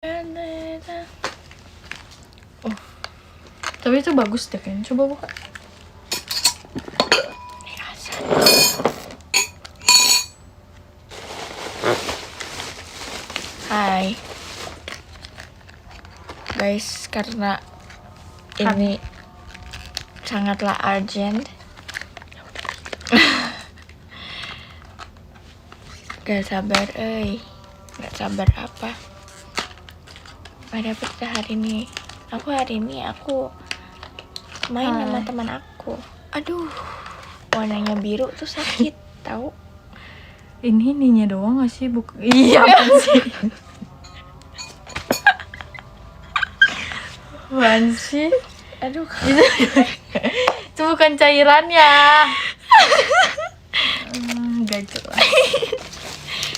Oh, tapi itu bagus deh kayaknya. Coba buka. Hai guys, karena ini sangatlah urgent. Gak sabar, gak sabar apa? Ada apa hari ini? Hari ini aku main sama teman aku. Aduh, warnanya biru tuh sakit, tahu? Ini ininya doang gak sih? Iya apa sih? Apaan sih? Aduh, Itu bukan cairannya. Gak jelas.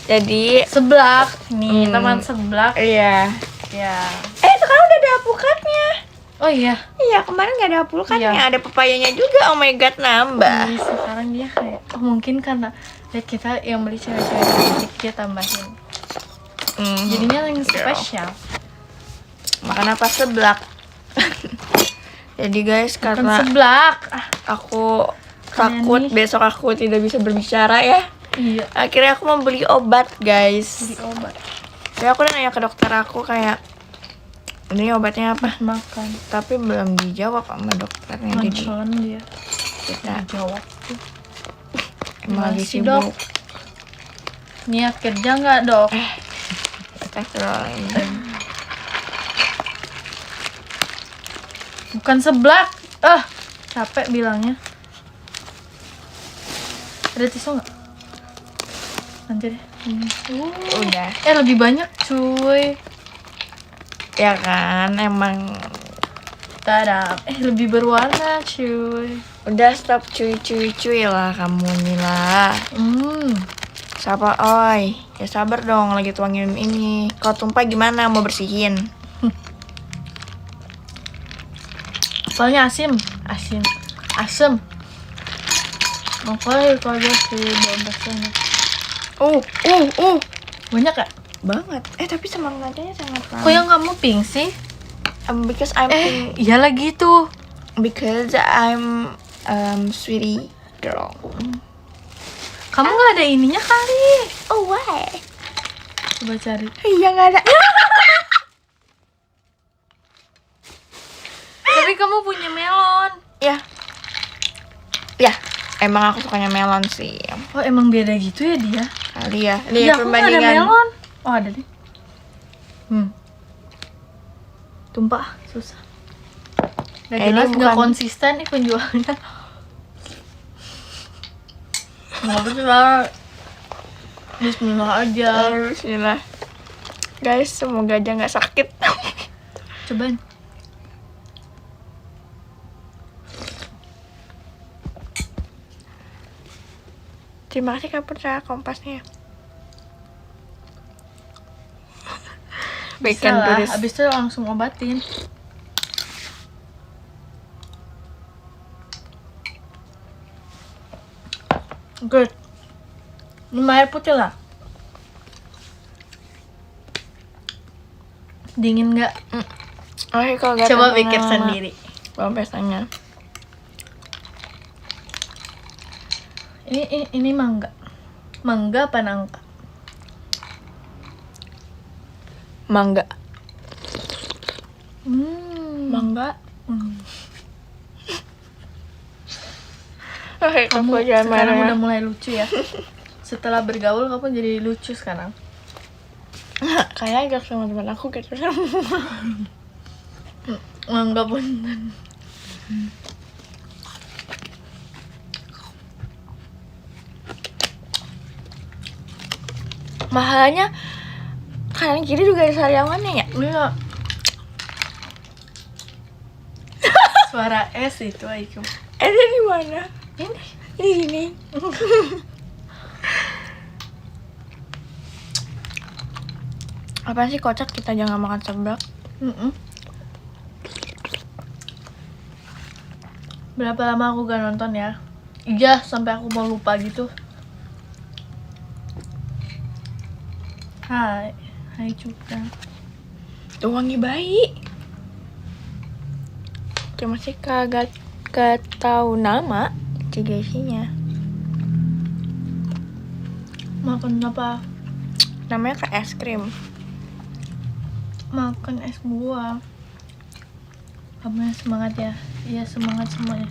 Jadi Seblak nih, teman seblak. iya. Ya. Sekarang udah ada alpukatnya. Oh iya. Iya, kemarin gak ada alpukatnya. Iya. Ada pepayanya juga. Oh my god, nambah. Sekarang dia kayak mungkin karena ya kita yang beli cewek-cewek cantik dia tambahin. Jadinya yang spesial. Makan apa? Seblak. Jadi guys, Bukan karena seblak. aku takut besok aku tidak bisa berbicara ya. Iya. Akhirnya aku mau beli obat guys. Beli obat. Jadi aku udah nanya ke dokter aku kayak, ini obatnya apa? Makan. Tapi belum dijawab sama dokternya. Jadi Manculan dia. kita Jawab. emang lagi Masih, sibuk. Dok. Niat kerja nggak, Dok? Astagfirullahaladzim. Bukan seblak. Capek bilangnya. Ada tisu nggak? Nanti deh. Udah. Lebih banyak, cuy. Ya kan, emang. Tada. Lebih berwarna, cuy. Udah stop cuy lah kamu nih lah. Sabar, oi. Ya sabar dong, lagi tuangin ini. Kalau tumpah gimana? Mau bersihin? Soalnya asem. Makanya kalau dia si bawang banyak gak? Banget. Tapi semangatnya sangat lama. Kok yang kamu pink sih? Because I'm Iya lagi tuh. because I'm sweetie girl. Kamu nggak ada ininya kali? Oh why? Coba cari. Iya nggak ada. Tapi kamu punya melon. Ya, emang aku sukanya melon sih. Oh emang beda gitu ya dia? Kali ya. Iya aku nggak ada melon. Oh ada deh. Tumpah susah. Gak jelas, ini nggak bukan- konsisten nih penjualannya. Nggak betul. Bismillah aja. Bismillah. Guys, semoga aja nggak sakit. Cobain. Terima kasih Kak Putra kompasnya. Bisa Bacon lah, tulis. abis itu langsung obatin. Good. Minum air putih lah. Dingin nggak? Kalau Coba pikir sendiri. Bawa pestanya. Ini mangga. Mangga apa nangka? Mangga. Mangga. Kamu Kamu jangan sekarang marah. udah mulai lucu ya. Setelah bergaul kamu jadi lucu sekarang. Kayak agak sama teman aku gitu. Mangga pun. Mahalnya kanan kiri juga ada sariawannya ya. Iya. Suara S itu Aikum. Ada di mana? Ini. Di sini. Apaan sih kocak kita jangan makan seblak? Berapa lama aku gak nonton ya? Iya, sampai aku mau lupa gitu. Hai juga. Tuh wangi bayi. Cuma sih kagak tahu nama isinya. Makan apa? Namanya kayak es krim. Makan es buah. Kamu semangat ya? Iya semangat semuanya.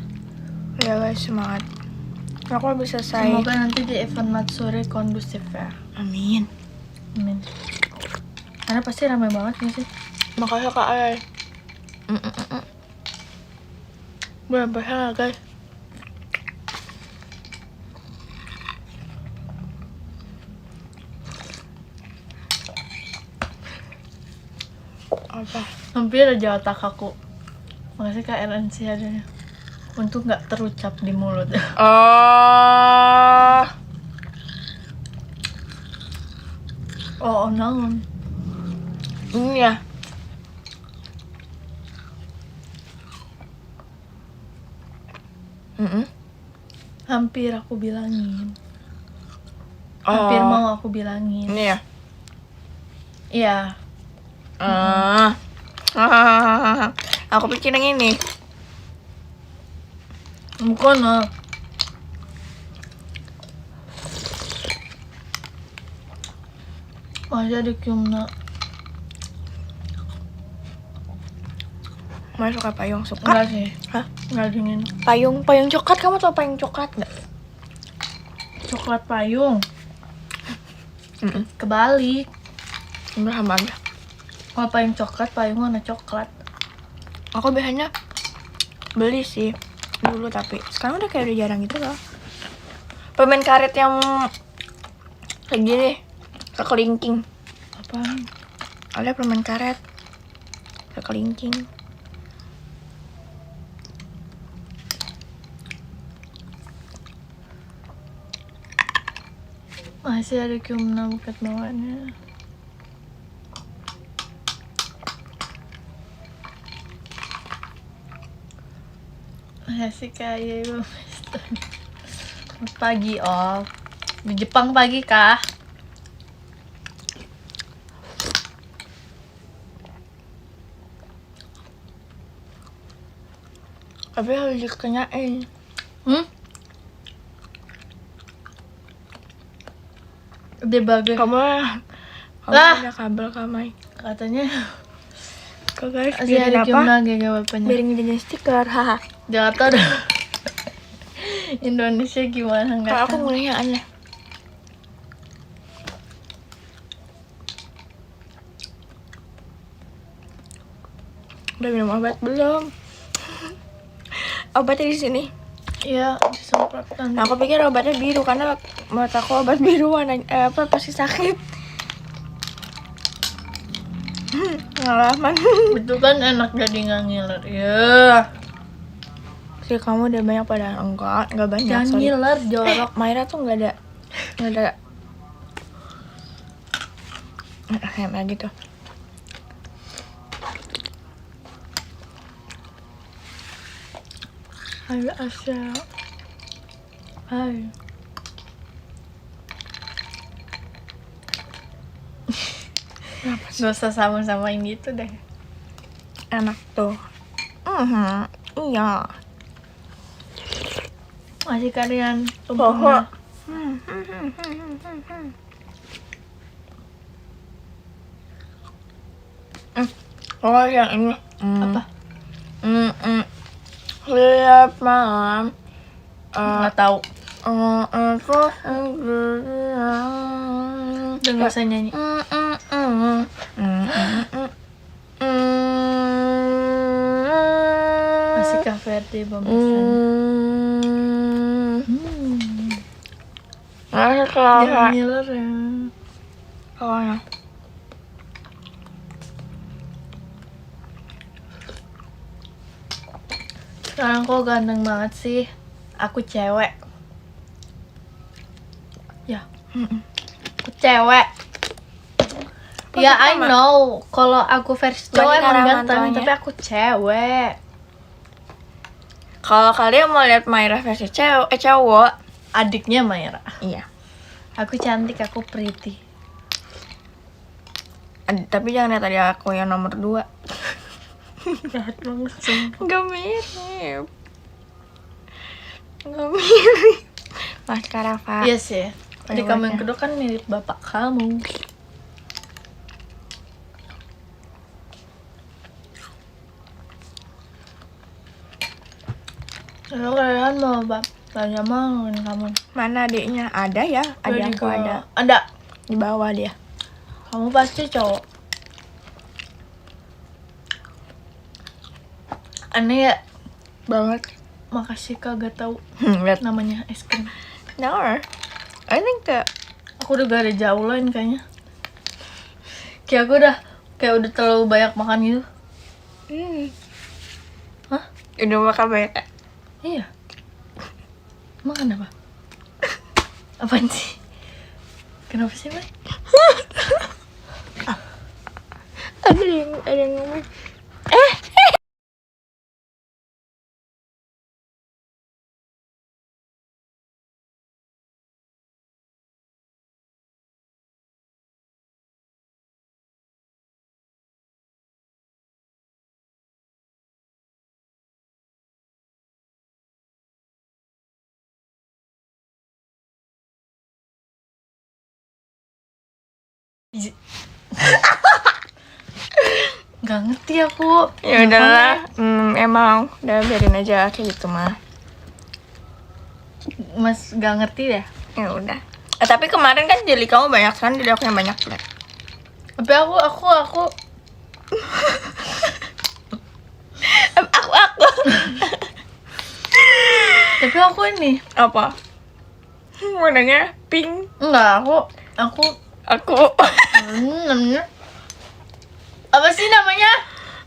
Ya guys, semangat. Aku bisa selesai. Semoga nanti di event Matsuri kondusif ya. Amin. Amin. Karena pasti ramai banget gak sih? Makasih Kak Ay. Bener-bener guys. Apa? Hampir aja otak aku. Makasih Kak RNC adanya. Untuk nggak terucap di mulut. Oh, naon? Ini ya. Hampir aku bilangin. Hampir mau aku bilangin. Ini ya. Iya. Aku pikir yang ini. Bukan ah. Masih ada kiumna. Mas suka payung suka? Enggak sih. Hah? Enggak dingin. Payung coklat, kamu tau payung coklat nggak? Coklat payung. Kebalik. Enggak sama aja. Kalau payung coklat, payung warna coklat. Aku biasanya beli sih dulu, tapi sekarang udah kayak udah jarang gitu loh. Permen karet yang kayak gini, kekelingking. Apaan? Ada permen karet kekelingking. Masih ada kiumna bukat bawaannya. Masih kayak ibu. Pagi oh. Di Jepang pagi kah? Tapi harus dikenyain. Dia bagus. Kamu Lah. ada kabel kamai. Katanya Kok guys, masih ada biarin apa? kiumna gak bapaknya. Biarin jadi stiker, haha. Jatuh dah. Indonesia gimana nggak Kalau aku tahu. ngeliatnya aneh. Udah minum obat belum? Obatnya di sini. Iya, disemprotkan. Nah, aku pikir obatnya biru karena menurut aku obat biru warna pasti sakit. Pengalaman. Itu kan enak jadi nggak ngiler. Ya. Sih kamu udah banyak pada enggak banyak. Jangan Sorry. ngiler jorok. Maira tuh nggak ada kayak gitu. Ayo Asya. Ayo. Gak usah sama-samain gitu deh. Enak tuh. Iya. Masih kalian Poho. tumpengnya. Oh yang ini. Apa? Lihat malam. Nggak tahu. Udah nggak usah nyanyi. Masih Kak Ferdi pembahasan. Masih Jangan kelapa. ngiler ya. Oh ya. Sekarang kok ganteng banget sih. Aku cewek. Ya. Aku cewek. Ya I sama? know. Kalau aku versi cowok Banding emang arah ganteng, mantranya. tapi aku cewek. Kalau kalian mau lihat Maira versi cowok, Adiknya Maira. iya. Aku cantik, aku pretty. Tapi jangan lihat tadi aku yang nomor 2. Jahat banget sumpah. Gak mirip. Maskara, Pak. Iya sih. Tadi kamu yang kedua kan mirip bapak kamu. Kalau kalian mau tanya mau kamu. Mana adiknya? Ada ya? Adik aku ada. Ada. Di bawah dia. Kamu pasti cowok. Aneh ya? Banget. Makasih kagak tahu Lihat. namanya es krim. No. I think that Aku udah gak ada jauh lain kayaknya. Kayak aku udah terlalu banyak makan gitu. Hah? udah makan banyak. Iya. Makan apa? Apaan sih? Kenapa sih, Bay? Ada yang ngomong. Gak ngerti aku. Ya udahlah, emang udah biarin aja kayak gitu mah. Mas gak ngerti deh. Ya udah. Tapi kemarin kan jeli kamu banyak kan, jadi aku yang banyak lah. Tapi aku aku. Tapi aku ini. Apa? Warnanya pink. Enggak, aku namanya apa sih namanya?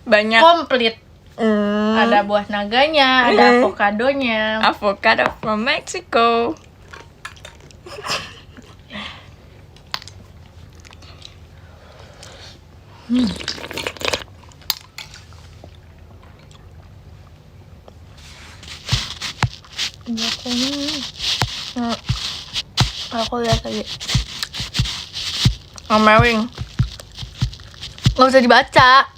Banyak. Komplit. Ada buah naganya, ada avokadonya. Avocado from Mexico. Aku lihat tadi. Ngomering. Gak usah dibaca.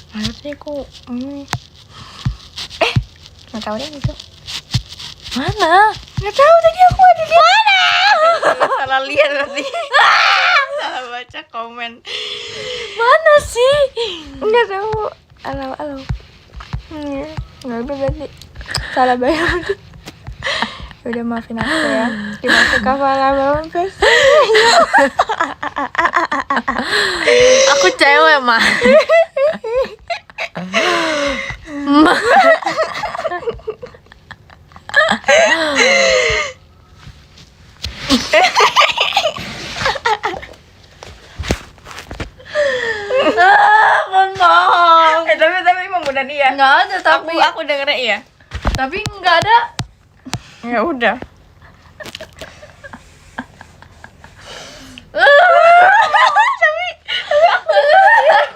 Mana sih aku? Nggak tahu deh gitu. Mana? Nggak tahu tadi aku ada di mana. Salah lihat tadi. Salah baca komen. Mana sih? Nggak tahu. Halo. Nggak udah berarti salah bayang. Udah maafin aku ya. Dimasuk kepala Bampes. Aku cewek mah. Bengong. Tapi emang udah dia. Nggak ada tapi Aku dengernya iya. tapi nggak ada. Ya udah.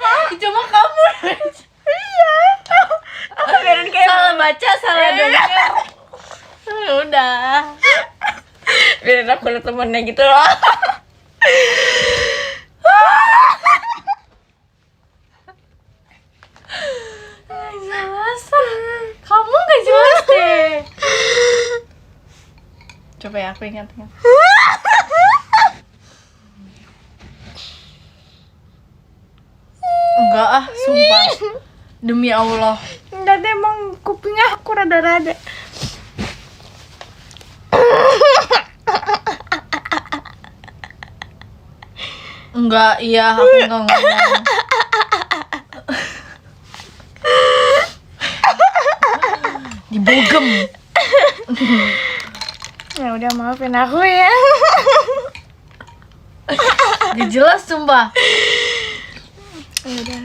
Tapi cuma kamu. Iya. Aku biarin kayak Salah baca, salah dengar. Ya udah. biarin aku liat temennya gitu loh. Jelas. Kamu nggak jelas deh. Coba ya aku ingat. Enggak ah, sumpah. Demi Allah. Enggak deh, emang kupingnya aku rada-rada. Enggak, iya aku enggak ngomong. Dibogem. Ya udah, maafin aku ya. Gak jelas sumpah. Ya udah.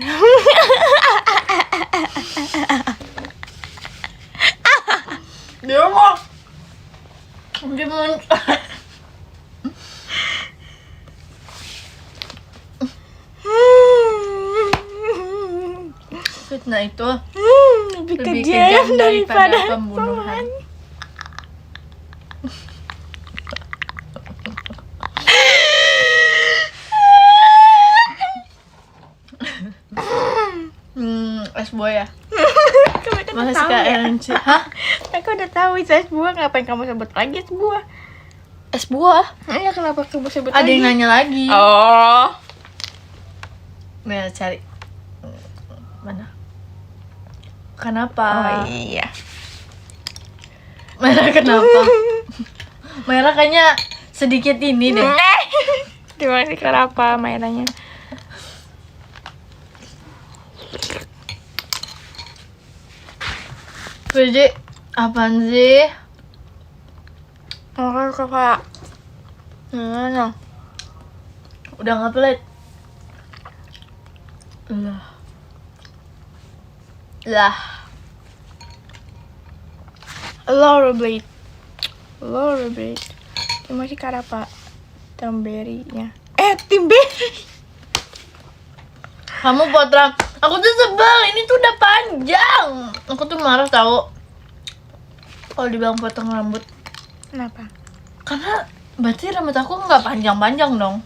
Dia mau. Gimana? Fitnah itu Lebih lebih kejam kejam daripada daripada pembunuhan. buah ya? Kamu Masih tahu suka ya? RNC. Hah? Aku udah tahu itu es buah, ngapain kamu sebut lagi es buah? Es buah? Iya, kenapa kamu sebut Ada lagi? yang nanya lagi. Oh. Nah, cari. Mana? Kenapa? Oh iya. Merah kenapa? Merah kayaknya sedikit ini deh. Gimana sih kenapa mainannya? Jadi apaan sih? Oh, kakak. Nah. Udah nggak pelit? Lah. Rollerblade. Ini masih apa? Timberry-nya. Timberry. Kamu potong. Aku tuh sebel, ini tuh udah panjang. Aku tuh marah tahu. Kalau dibilang potong rambut. Kenapa? Karena berarti rambut aku nggak panjang-panjang dong.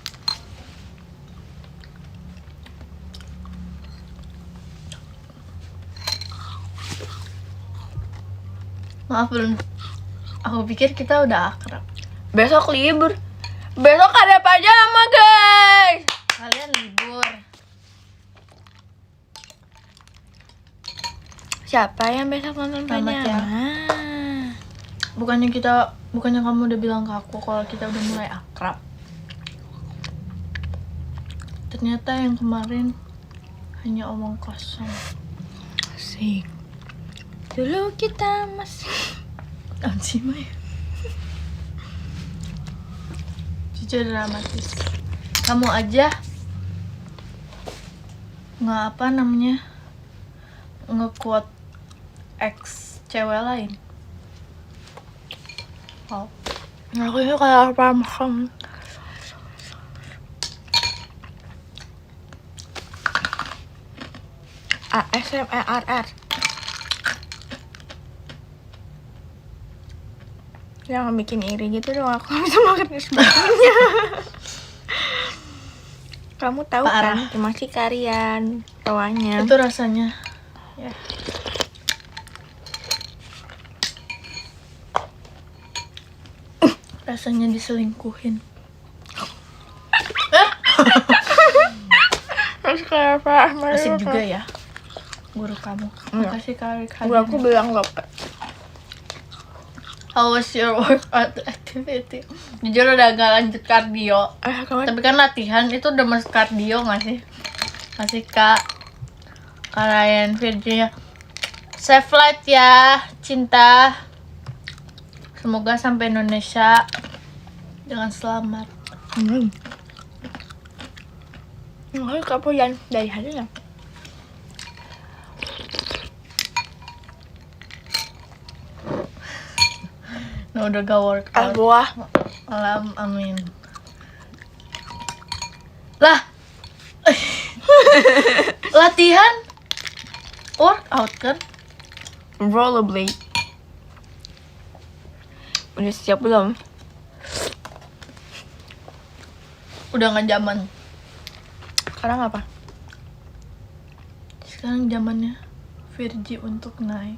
Maaf belum. Aku pikir kita udah akrab. Besok libur. Besok ada pajama, guys. Kalian libur. Siapa yang besok nonton Selamat ya. pajama? Bukannya kamu udah bilang ke aku kalau kita udah mulai akrab. Ternyata yang kemarin hanya omong kosong. Asik. Dulu kita masih Anjir, May. Jujur dramatis. Kamu aja nge-quote ex cewek lain. Oh. aku ini kayak apa makan. ASMR. Jangan bikin iri gitu dong, aku bisa makan sebagainya. Kamu tahu Parah. kan, masih karian tawanya. Itu rasanya. Ya. Rasanya diselingkuhin. Terus kayak apa? Asik juga ya guru kamu. Makasih kali Guru aku bilang gak apa. How was your workout activity? Jujur udah gak lanjut kardio. Kamu Tapi kan latihan itu udah masuk kardio gak sih? Masih Kak Ryan Virginia. Safe flight ya, cinta. Semoga sampai Indonesia dengan selamat. Makanya kamu yang dari hari ya. Nah, udah gak workout. Buah. Amin. Lah. Latihan workout kan? Rollerblade. Udah siap belum? Udah gak zaman. Sekarang apa? Sekarang zamannya Virgi untuk naik.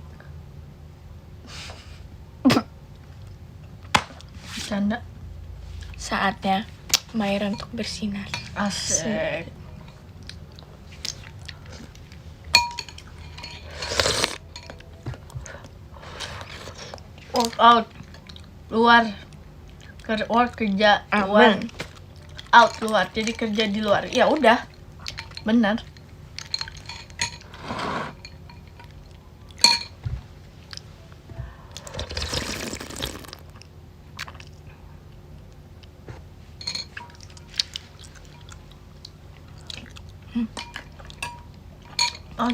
Bercanda. Saatnya Maira untuk bersinar. Asik. Workout luar. Kerja luar. Aman. Out luar. Jadi kerja di luar. Ya udah. Benar.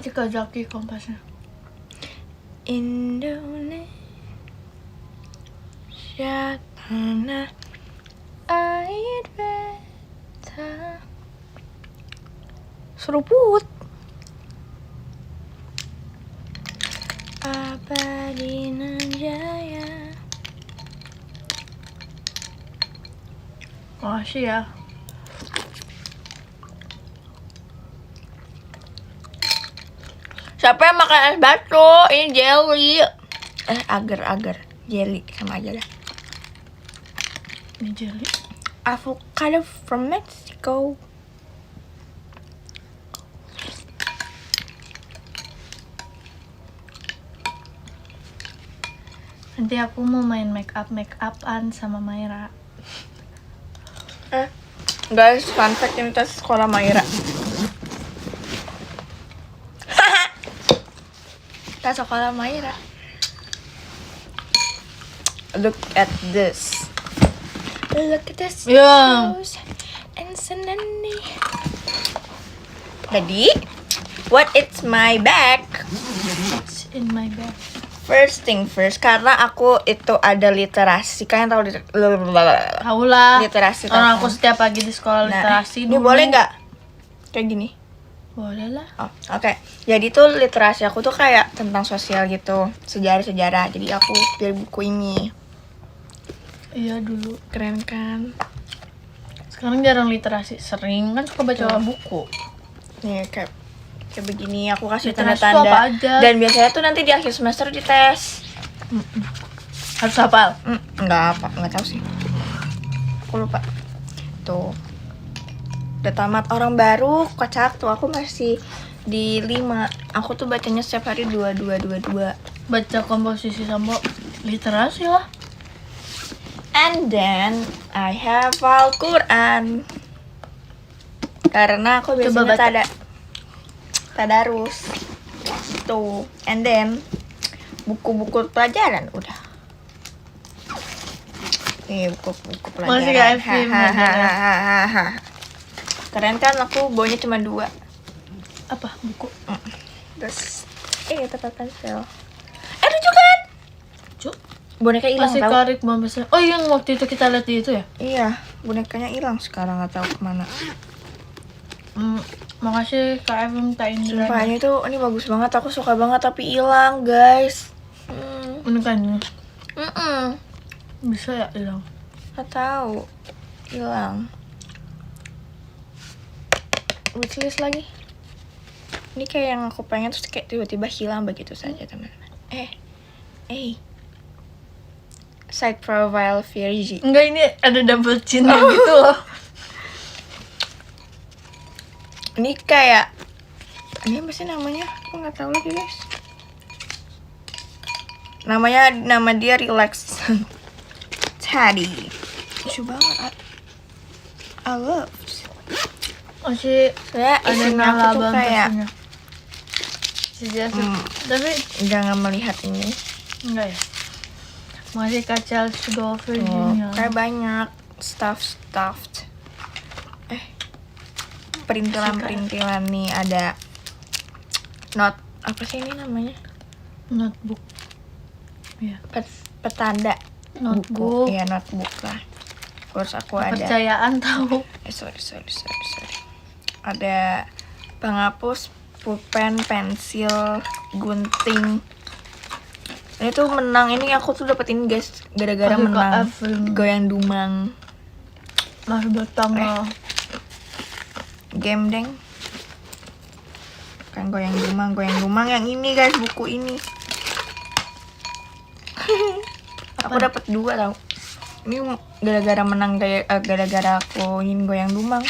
Cika Zaki kompasnya. Indonesia tanah air beta. Seruput. Abadi Jaya. Makasih ya. Siapa yang makan es batu? Ini jelly. Agar jelly sama aja lah. Ini jelly. Avocado from Mexico. Nanti aku mau main make upan sama Maira. Guys, fun fact, ini tas sekolah Maira. Tas sekolah Maira. Look at this. Look at this. Yeah. And senani. Jadi, what is my bag? It's in my bag. First thing first, karena aku itu ada literasi. Kalian tahu Tahu lah. literasi Orang kan? aku setiap pagi di sekolah literasi. Ini dulu. boleh nggak? Kayak gini. Boleh lah. Oh, oke. Jadi tuh literasi aku tuh kayak tentang sosial gitu, sejarah-sejarah. Jadi aku pilih buku ini. Iya dulu. Keren kan? Sekarang jarang literasi. Sering kan suka baca buku. Nih kayak begini aku kasih Literasi tuh tanda-tanda. apa aja? Dan biasanya tuh nanti di akhir semester dites. Harus hafal. Enggak tahu sih. Aku lupa. Tuh. Udah tamat orang baru, kocak tuh aku masih di 5. Aku tuh bacanya setiap hari 2. Baca komposisi sama literasi lah. And then I have Al-Quran. Karena aku Coba biasanya baca. tadarus. Tuh. And then buku-buku pelajaran udah. Nih buku-buku pelajaran. Masih kayak film aja. Hahaha. Keren kan, aku bawanya cuma 2. Apa buku? Terus tempat pensil. Lucu kan? Cuk. Boneka hilang Masih tau? karik bambu. Oh yang waktu itu kita lihat di itu ya? Iya, bonekanya hilang sekarang, nggak tahu kemana. Makasih Kak Evan minta Indra. Sumpah ini bagus banget, aku suka banget tapi hilang guys. Bonekanya Mm-mm. bisa ya hilang. Nggak tahu, hilang. Wishlist lagi. Ini kayak yang aku pengen terus kayak tiba-tiba hilang begitu saja teman-teman. Site profile Virgie. Enggak, ini ada double chin gitu loh. Ini kayak ini apa sih namanya? Aku nggak tahu lagi guys. Nama dia Relax Teddy. Lucu banget. I love. Masih Saya ada isinya nama aku tuh abang kayak pastinya. Tapi jangan melihat ini. enggak ya. Masih kacau sudah Virginia. Kayak banyak stuffed. Perintilan nih ada apa sih ini namanya? Notebook. Ya. Petanda. Notebook. Iya, notebook lah. Terus aku ada Kepercayaan tahu. sorry. Ada penghapus, pulpen, pensil, gunting. Ini tuh menang, ini aku tuh dapet ini guys gara-gara Masih menang Kak Evan. goyang dumang Masih bertanggal. game deng. Kan goyang dumang yang ini guys, buku ini. Aku dapat 2 tau. Ini gara-gara menang gara-gara aku ingin goyang dumang.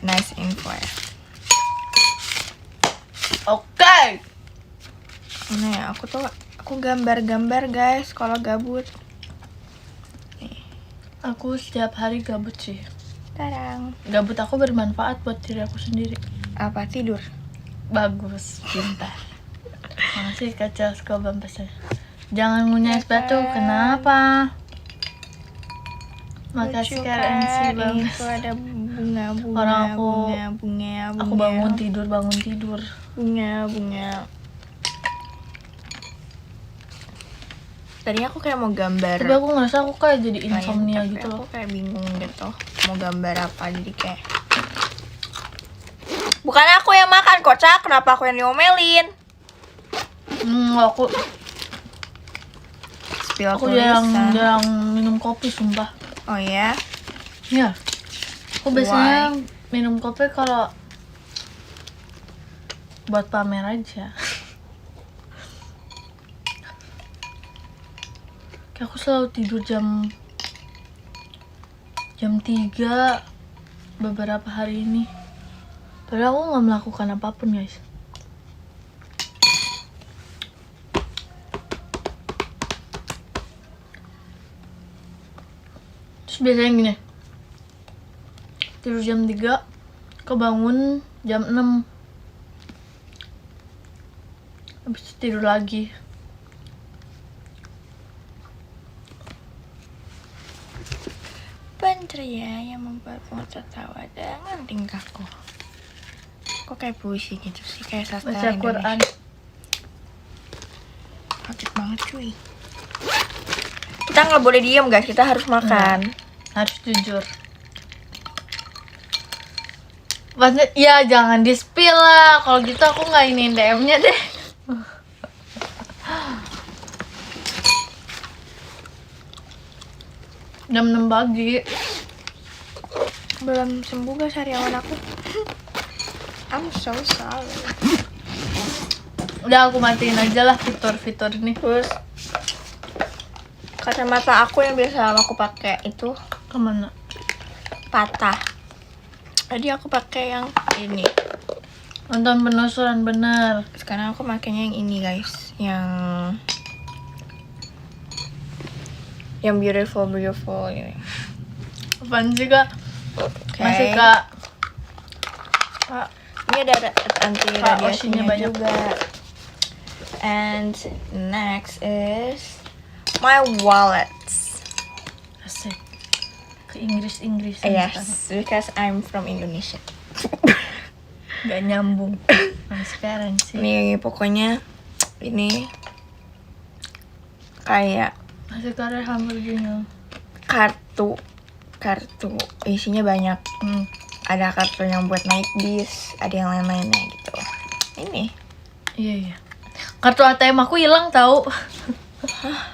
Nice info ya. Oke. Ini ya, aku gambar guys kalau gabut. Aku setiap hari gabut sih. Tarang. Gabut aku bermanfaat buat diri aku sendiri. Apa tidur? Bagus, pintar. Makasih kacau sekolah bampasnya. Jangan ngunyah es batu, kenapa? Makasih Lucu kalian kan? sih bang. Itu ada bunga. Orang aku- bunga. Aku bangun tidur. Bunga. Tadinya aku kayak mau gambar. Tapi aku ngerasa aku kayak jadi lain, insomnia tapi gitu aku loh. kayak bingung gitu mau gambar apa, jadi kayak bukan aku yang makan kocak, kenapa aku yang diomelin? Aku Spill jarang tulisan. minum kopi sumpah. Oh ya, Iya. Aku biasanya minum kopi kalau buat pamer aja. Kayak aku selalu tidur jam 3 beberapa hari ini. Padahal aku nggak melakukan apapun, guys. Terus biasanya gini, tidur jam 3, kebangun jam 6, habis itu tidur lagi. Pria yang membuatmu tertawa dengan tingkahku. Kok kayak puisi gitu sih, kayak sastra Baca Quran. Indonesia. Sakit banget cuy. Kita nggak boleh diem guys, kita harus makan. Harus jujur. Maksudnya, ya jangan di-spill lah. Kalau gitu aku nggak iniin DM-nya deh. Jam 6 pagi. Belum sembuh guys sariawan aku. I'm so sorry. Udah aku matiin aja lah fitur-fitur ini. Terus kacamata aku yang biasa aku pakai itu Kemana? patah. Jadi aku pakai yang ini. Nonton penelusuran bener. Sekarang aku makainya yang ini guys, yang beautiful ini. Apaan sih, Kak? Oke. Masih, Kak. Kak, Ini ada anti Kak, radiasinya osinya banyak. juga. And next is my wallet. asik. Ke Inggris-Inggris. Yes, because I'm from Indonesia. Gak nyambung. Transparency. Nih pokoknya ini kayak Masih karya hamburgernya. kartu isinya banyak. Ada kartu yang buat naik bis, ada yang lain-lainnya gitu. Ini Iya. Kartu ATM aku hilang tahu.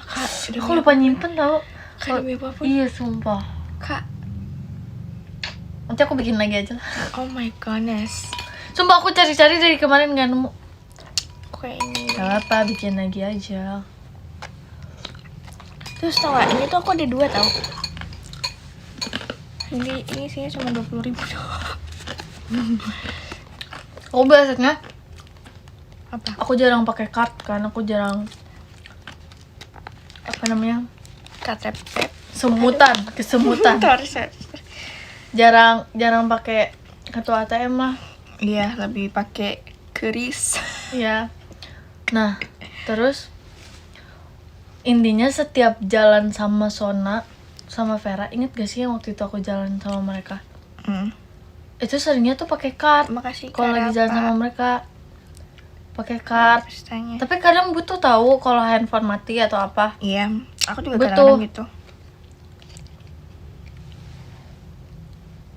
Kak, Aku lupa nyimpen tahu. Kak, demi apapun. Iya, sumpah. Kak, Nanti aku bikin lagi aja lah. oh my goodness. Sumpah aku cari-cari dari kemarin gak nemu. Kayak ini. Gak apa, bikin lagi aja. Terus tau gak, ini tuh aku ada 2 tau. Ini sih cuma 20.000 doang. Aku biasanya Apa? aku jarang pakai card kan, aku jarang apa namanya? KTP. Kesemutan. Jarang pakai kartu ATM lah. Iya, lebih pakai keris. Ya. Nah, terus intinya setiap jalan sama Sona sama Vera, inget gak sih yang waktu itu aku jalan sama mereka? Itu seringnya tuh pakai card. Makasih Kalau lagi jalan sama mereka pakai card. Pestanya. Tapi kadang butuh tahu kalau handphone mati atau apa. Iya, aku juga Butuh. kadang-kadang gitu.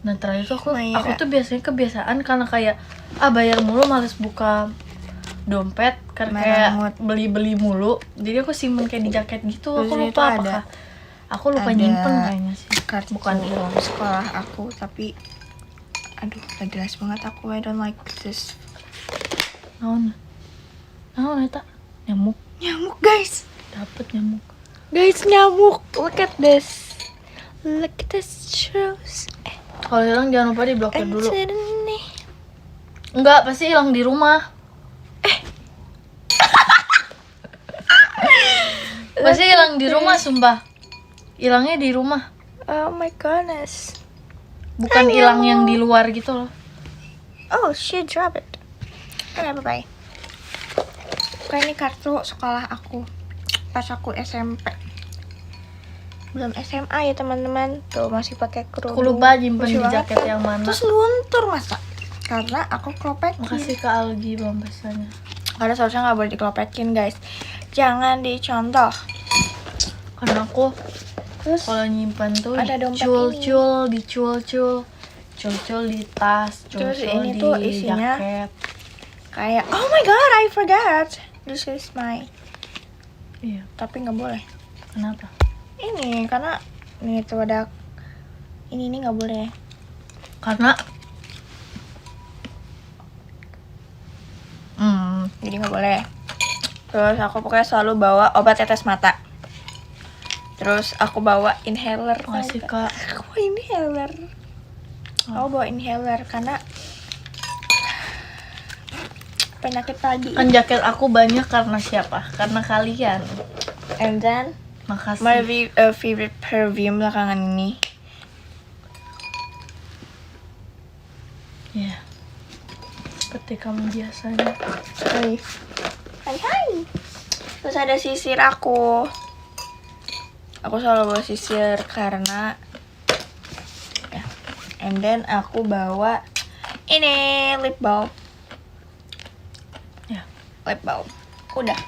Nah terakhir tuh Mayra. aku tuh biasanya kebiasaan karena kayak bayar mulu, males buka dompet karena kayak Merengut. beli-beli mulu. Jadi aku simpen kayak di jaket gitu. Terus Aku itu lupa ada- apakah aku lupa ada nyimpen kayaknya sih. Kartu Bukan uang. sekolah aku, tapi aduh, gak jelas banget aku. I don't like this. Naon eta nyamuk, Nyamuk guys. dapet nyamuk. Guys, nyamuk. Look at this. Look at this shoes. Kalau hilang jangan lupa diblokir dulu. nih. Enggak, pasti hilang di rumah. Pasti hilang di rumah, sumpah. Hilangnya di rumah. Oh my goodness. Bukan Hai, hilang nyamuk. yang di luar gitu loh. Oh, she drop it. Oke, bye-bye. Kayak ini kartu sekolah aku pas aku SMP. Belum SMA ya teman-teman. Tuh masih pakai kerudung. Aku lupa nyimpen Lucu di banget jaket kan? yang mana. Terus luntur masa? Karena aku klopekin. Makasih ke Algi bambasannya. Karena seharusnya nggak boleh diklopekin guys. Jangan dicontoh. Karena aku Terus kalau nyimpan tuh ada dompet dicul-cul di tas, Terus cul-cul ini di tuh isinya jaket. kayak oh my god, I forgot. This is my. Iya, Tapi nggak boleh. kenapa? Ini karena ini tuh ada ini nggak boleh. Karena jadi nggak boleh. Terus aku pokoknya selalu bawa obat tetes mata. Terus aku bawa inhaler. Masih Kak. Aku bawa inhaler. Aku bawa inhaler karena penyakit pagi. Kan jaket aku banyak karena siapa? Karena kalian. And then Makasih. my favorite perfume belakangan ini. Ya. Seperti kamu biasanya. Hai. Hai hai. Terus ada sisir aku. Aku selalu bawa sisir karena ya. And then aku bawa ini lip balm. Ya. Lip balm. Udah.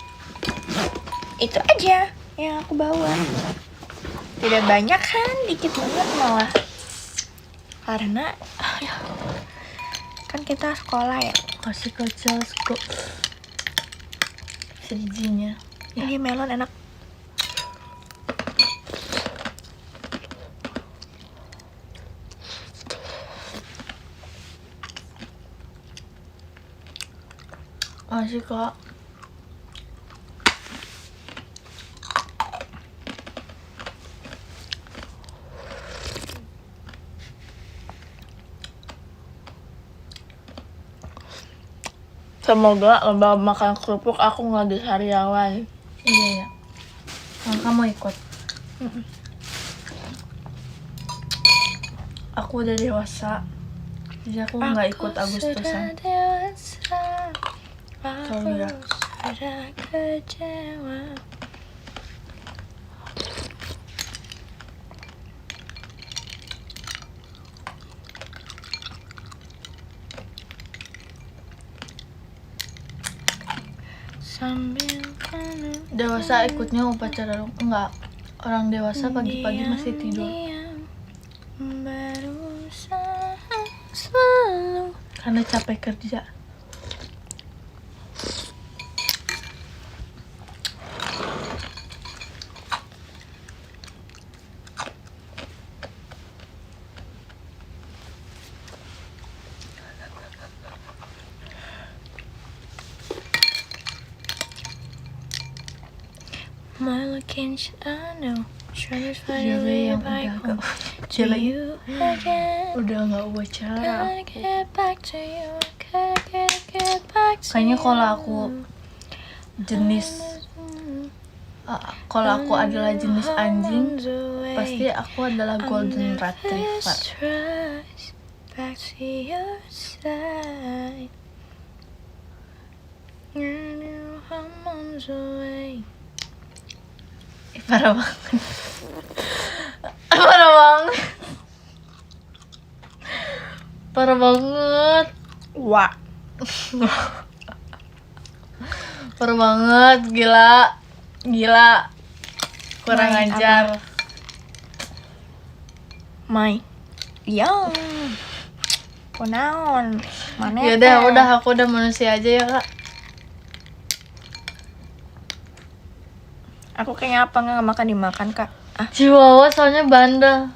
Itu aja yang aku bawa. Tidak banyak kan, dikit banget malah. Karena kan kita sekolah ya. Kasih kacau kok. Serijinya. Ini melon enak. Masih Kak. Semoga lomba makan kerupuk aku nggak di sariawan. Iya ya. Nah, kamu ikut. Aku udah dewasa. Jadi aku nggak ikut Agustusan. Aku ya. sudah kecewa. Sambil Dewasa ikutnya upacara enggak. Orang dewasa pagi-pagi masih tidur. Berusaha selalu. Karena capek kerja. My location, I know. Trying to find a Jelly way yang back udah home gak to jelly you again. udah nggak upacara. Gotta get back to you. Gotta get back to Kayaknya you. kalau aku jenis kalau aku adalah jenis anjing, pasti aku adalah golden retriever. Back to your side. I'm on the way. Parah banget. Parah banget. Parah banget. Wah. Parah banget, gila. Gila. Kurang Main ajar. Mai. Yang. Kunaon. Mana? Yaudah, udah aku udah manusia aja ya, Kak. Aku kayaknya apa nggak makan dimakan kak? Ah, Chihuahua soalnya bandel.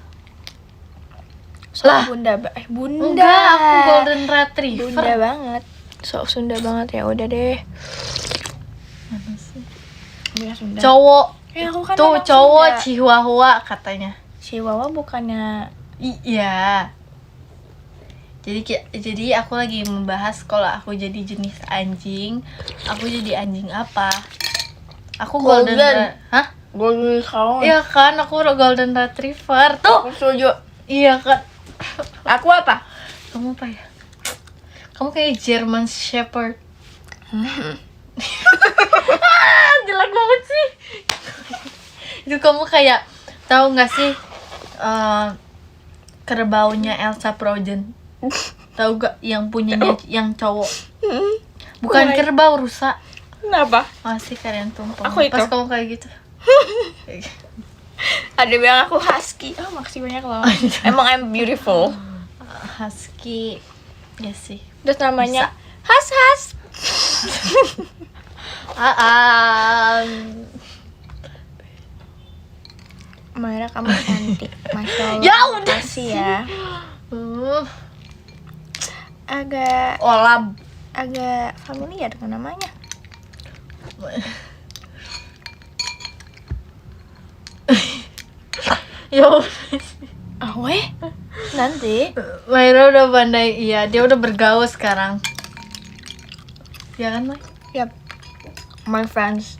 sok bunda, bunda. Enggak, aku golden retriever. Bunda banget. Sok Sunda banget ya udah deh. Mana sih? Bunda Sunda. Cowok. Ya, aku kan Tuh anak cowok Sunda. Chihuahua katanya. Chihuahua bukannya Iya. Jadi aku lagi membahas kalau aku jadi jenis anjing, aku jadi anjing apa? Aku golden. Hah? golden retriever. Iya kan, aku udah golden retriever. Tuh. Aku setuju. Iya kan. Aku apa? Kamu apa ya? Kamu kayak German Shepherd. Jelek banget sih. Itu kamu kayak, tahu nggak sih kerbaunya Elsa Frozen? Tahu gak yang punyanya yang cowok? Bukan Why? kerbau, rusa. Kenapa? Masih kalian tumpang. Aku itu. Pas kamu kayak gitu. Ada bilang aku husky. Oh, makasih banyak loh. Emang I'm beautiful. Husky. Ya sih. Terus namanya Has. Mayra kamu cantik. Masya Allah. Ya udah Makasih ya. Agak Olab. agak familiar dengan namanya. Ya udah. Nanti Maira udah pandai, iya dia udah bergaul sekarang. Ya kan, Mai? yep. My friends.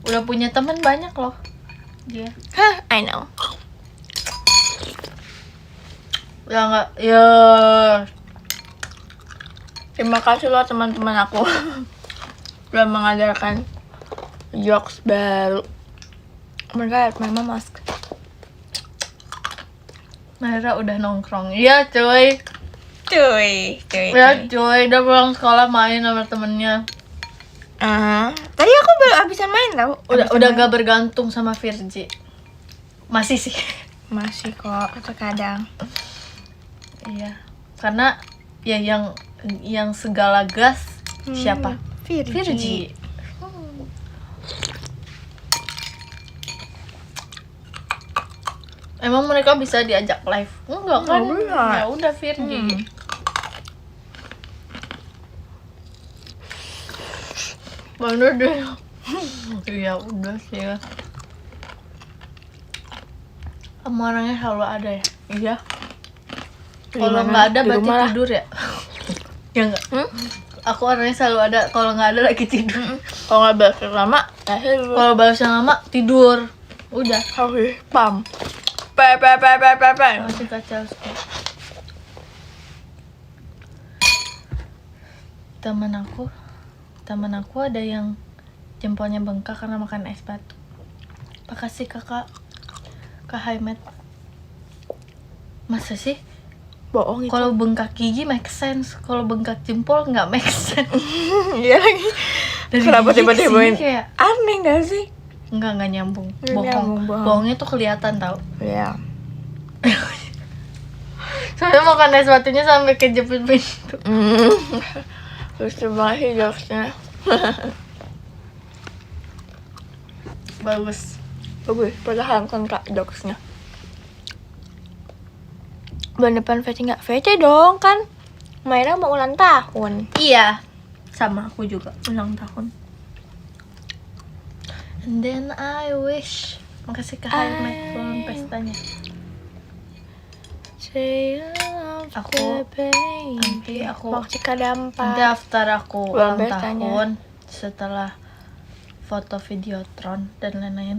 Udah punya teman banyak loh dia. Hah, I know. Ya nggak, ya Terima kasih loh teman-teman aku udah mengajarkan jokes baru. Oh my god, my mom asked. Maira udah nongkrong. Iya cuy. Cuy. Ya cuy, udah pulang sekolah main sama temennya. Tadi aku baru habisan main tau. Udah gak bergantung sama Virgi. Masih sih. Masih kok, terkadang. Iya. Karena ya yang segala gas siapa? Virgi. Emang mereka bisa diajak live? Enggak kan? Ya udah Virgi. Bener deh. Ya udah sih ya. Kamu orangnya selalu ada ya? Iya. Kalau nggak ada berarti tidur ya? Ya nggak? Aku orangnya selalu ada. Kalau nggak ada lagi tidur. Kalau nggak balas lama, Kalau balasnya lama tidur. Udah. harus pam. Pe. Masih kacau sekali. Teman aku ada yang jempolnya bengkak karena makan es batu. Makasih kakak. Kak Haimet. Masa sih? Bohong itu. Kalau bengkak gigi make sense, kalau bengkak jempol nggak make sense. Iya lagi. Dari Kenapa gigi tiba-tiba kesini ini? kayak Aneh gak sih? nggak nyambung. Nggak Bohong. nyambung, bohong. Bohongnya tuh kelihatan tau. Iya. Soalnya makan es batunya sampai kejepit pintu. Lucu banget sih jokesnya. Bagus. Bagus, pertahankan kak jokesnya. Bulan depan VC nggak? VC dong kan. Maira mau ulang tahun. Iya, sama aku juga ulang tahun. And then I wish. Makasih Kak Haimet belum pestanya. Aku nanti aku mau Cikadampak. nanti after aku Belum ulang pestanya. tahun, setelah foto videotron dan lain-lain,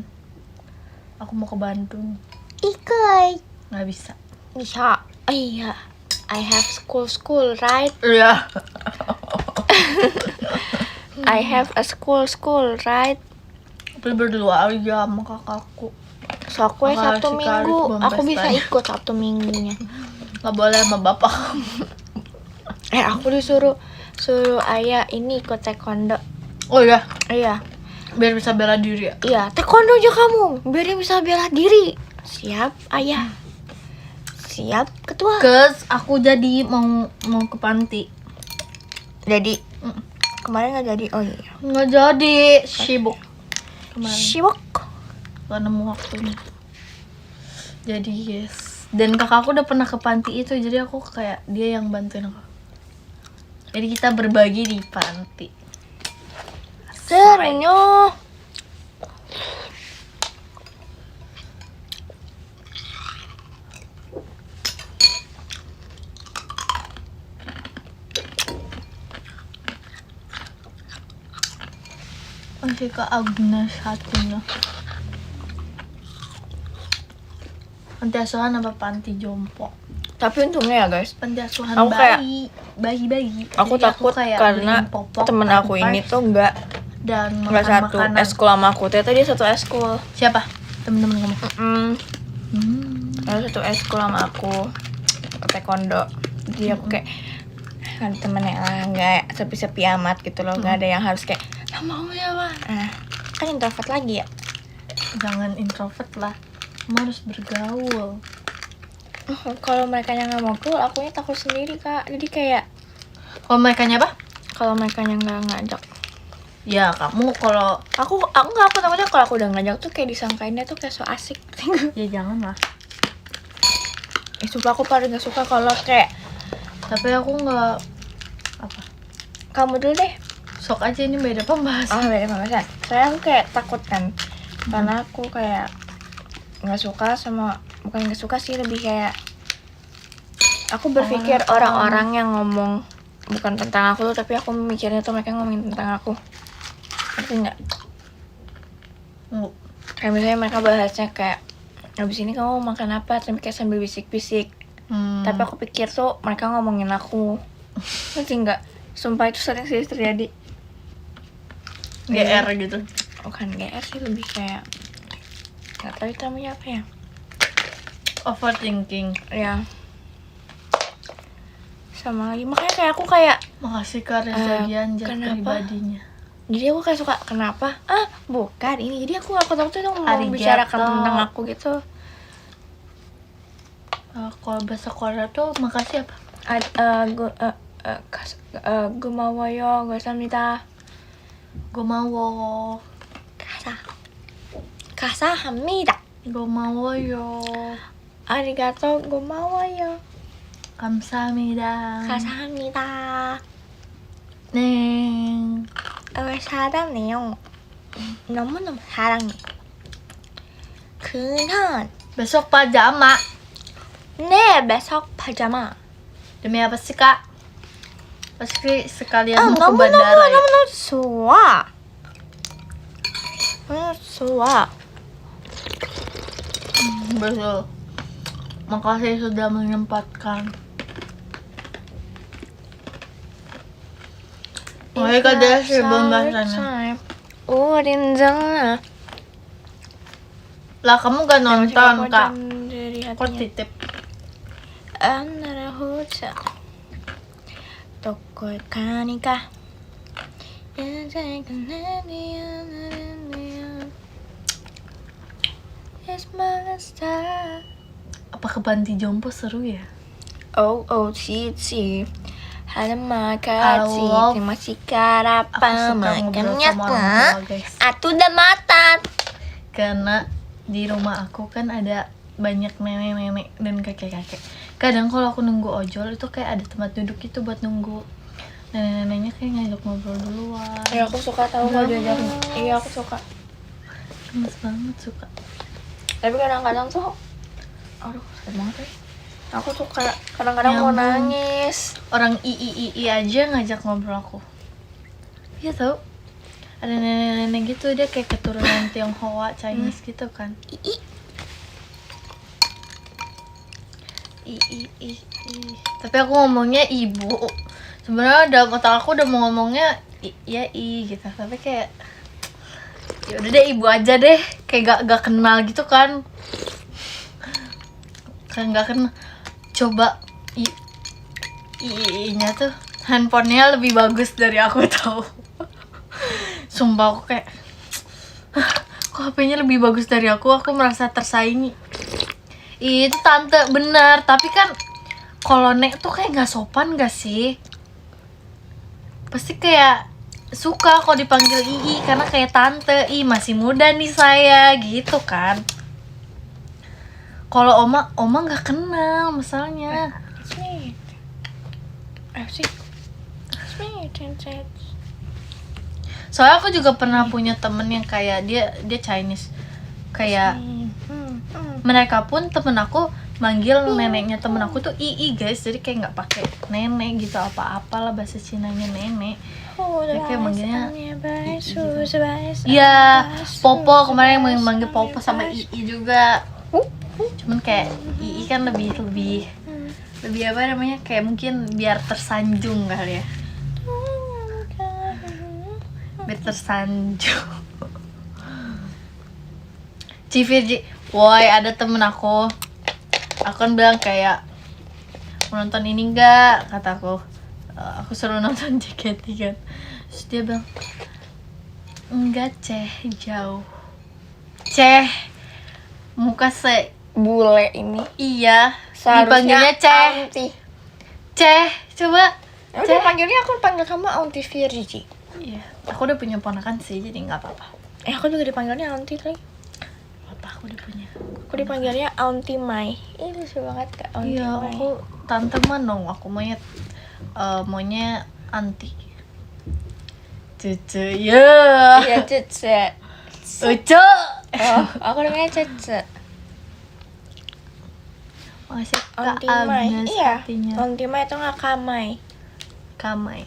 aku mau ke Bandung. Ikut. Nggak bisa. Bisa. Oh iya. I have school, right? Iya. I have a school, right? Tapi berdua aja sama kakakku. So aku Makasih, Sabtu Kak, Minggu. belum Aku bisa pestanya. ikut Sabtu Minggunya. Nggak boleh sama bapak. Aku suruh ayah ini ikut taekwondo. Oh iya, Iya. biar bisa bela diri ya. Iya, taekwondo aja kamu, biar dia bisa bela diri. Siap, ayah. Siap, ketua. Cause aku jadi mau ke panti. Jadi kemarin nggak jadi. Oh iya. Nggak jadi, sibuk kemarin. Sibuk. Gak nemu waktunya. Jadi yes. Dan kakakku udah pernah ke panti itu, jadi aku kayak dia yang bantuin aku. Jadi kita berbagi di panti. Serunya. Masih ke Agnes hatinya. Panti asuhan apa panti jompo? Tapi untungnya ya guys, Panti asuhan Aku kayak- bayi. aku Jadi takut kayak karena beliin popok, temen aku ini pampers, tuh nggak dan satu makanan. eskul sama aku. Ternyata dia satu eskul. Siapa? Temen-temen kamu? Ada satu eskul sama aku, taekwondo. Jadi aku kayak kan temennya lah, nggak sepi-sepi amat gitu loh. Nggak ada yang harus kayak "Nggak mau ya Wak." Kan introvert lagi ya. Jangan introvert lah. Kamu harus bergaul. Kalau mereka yang nggak mau gaul, akunya takut sendiri kak. Jadi kayak Kalau mereka apa? kalau mereka yang nggak ngajak, Ya kamu kalau aku takutnya kalau aku udah ngajak tuh kayak disangkainnya tuh kayak so asik. ya jangan lah. Sumpah aku paling nggak suka kalau kayak Tapi aku nggak apa. kamu dulu deh. Sok aja ini beda pembahasan. beda pembahasan. Soalnya aku kayak takut kan, karena aku kayak nggak suka sama, bukan nggak suka sih, lebih kayak aku berpikir orang-orang yang ngomong bukan tentang aku tuh, tapi aku mikirnya tuh mereka ngomongin tentang aku. Ngerti nggak? Kayak misalnya mereka bahasnya kayak, abis ini kamu mau makan apa? Tapi kayak sambil bisik-bisik. Tapi aku pikir tuh mereka ngomongin aku. Ngerti nggak? Sumpah itu sering sih terjadi. GR gitu. Bukan GR sih, lebih kayak nggak tahu itu namanya apa ya. Overthinking. Ya. Sama lagi, makanya kayak aku kayak, Makasih Kak Reza Gianjat kenapa? pribadinya. jadi aku kayak suka kenapa? Bukan ini. Jadi aku tahu tuh itu mau Arigato. bicarakan tentang aku gitu. Kalau bahasa Korea tuh makasih apa? Gomawoyo, 감사합니다. Gomawo. 감사합니다. Gomawoyo. 아리가또 고마워요. 감사합니다. 감사합니다. 네. 사랑해요. 너무너무 사랑해. 그냥 Besok pajama. 네, besok pajama. Demi apa sih Kak? Pasti sekalian mau ke bandara ya? 너무너무 좋아. 좋아. Betul. Makasih sudah menyempatkan. Mereka ada sih pembahasannya. 우린정아. Lah kamu gak nonton Kak? Kok Kok titip? 하늘의 후자 똑골 가니까 인생은 내미야 It's my star. Apa ke Banti Jompo seru ya? Cici 하나만 I 같이 love- masih Aku karapa suka ngobrol makannya sama orang tua guys. Atu udah matan. Karena di rumah aku kan ada banyak nenek-nenek dan kakek-kakek. Kadang kalau aku nunggu ojol itu kayak ada tempat duduk itu buat nunggu. Nenek-neneknya kayak ngajak ngobrol duluan. Ya aku suka tahu kalau diajak. Iya aku suka. Gemes banget suka. Tapi kadang-kadang tuh, aduh sedih banget ya. Aku tuh kadang-kadang Ya mau ampun. nangis. Orang i aja ngajak ngobrol aku. Iya tau. Ada nenek-nenek gitu, dia kayak keturunan Tionghoa, Chinese gitu kan. I. Tapi aku ngomongnya ibu. Sebenarnya dalam otak aku udah mau ngomongnya i gitu. Tapi kayak ya udah deh ibu aja deh. Kayak gak kenal gitu kan. Kayak gak kenal. Coba i-nya tuh handphonenya lebih bagus dari aku tahu. Sumpah aku kayak kok HP-nya lebih bagus dari aku merasa tersaingi. Itu tante bener, tapi kan kalau nek tuh kayak nggak sopan gak sih? Pasti kayak suka kalau dipanggil Ii karena kayak tante, masih muda nih saya gitu kan. Kalau oma nggak kenal masalahnya. It's me. It's me. Soalnya aku juga pernah punya temen yang kayak dia Chinese. Kayak mereka pun temen aku manggil neneknya temen aku tuh Ii guys, jadi kayak nggak pakai nenek gitu apa-apalah bahasa Cinanya nenek. Dia kayak manggilnya iya Popo, kemarin yang manggil Popo sama Ii juga. Cuman kayak Ii kan lebih apa namanya, kayak mungkin biar tersanjung kali ya. Biar tersanjung. Civirji, woi ada temen aku kan bilang kayak mau nonton ini enggak, kataku. Aku suruh nonton JKT kan. Terus dia bilang enggak jauh. Muka Bule ini. iya, Seharusnya dipanggilnya Aunty. coba. Ya udah panggilnya, aku panggil kamu Aunty Virgi. Iya, aku udah punya ponakan sih, jadi nggak apa-apa. Aku juga dipanggilnya Aunty lagi. Aku udah punya. Aku dipanggilnya Aunty Mai. Ih lucu banget Kak Aunty Iya, Mai. aku tante Manong, aku maunya anti. Cucu, ya. Iya, Cece. Ucu. Oh, aku namanya Cece. Masih Om Kak Timai. Agnes Iya. artinya. Om Timai itu nggak Kamai. Kamai.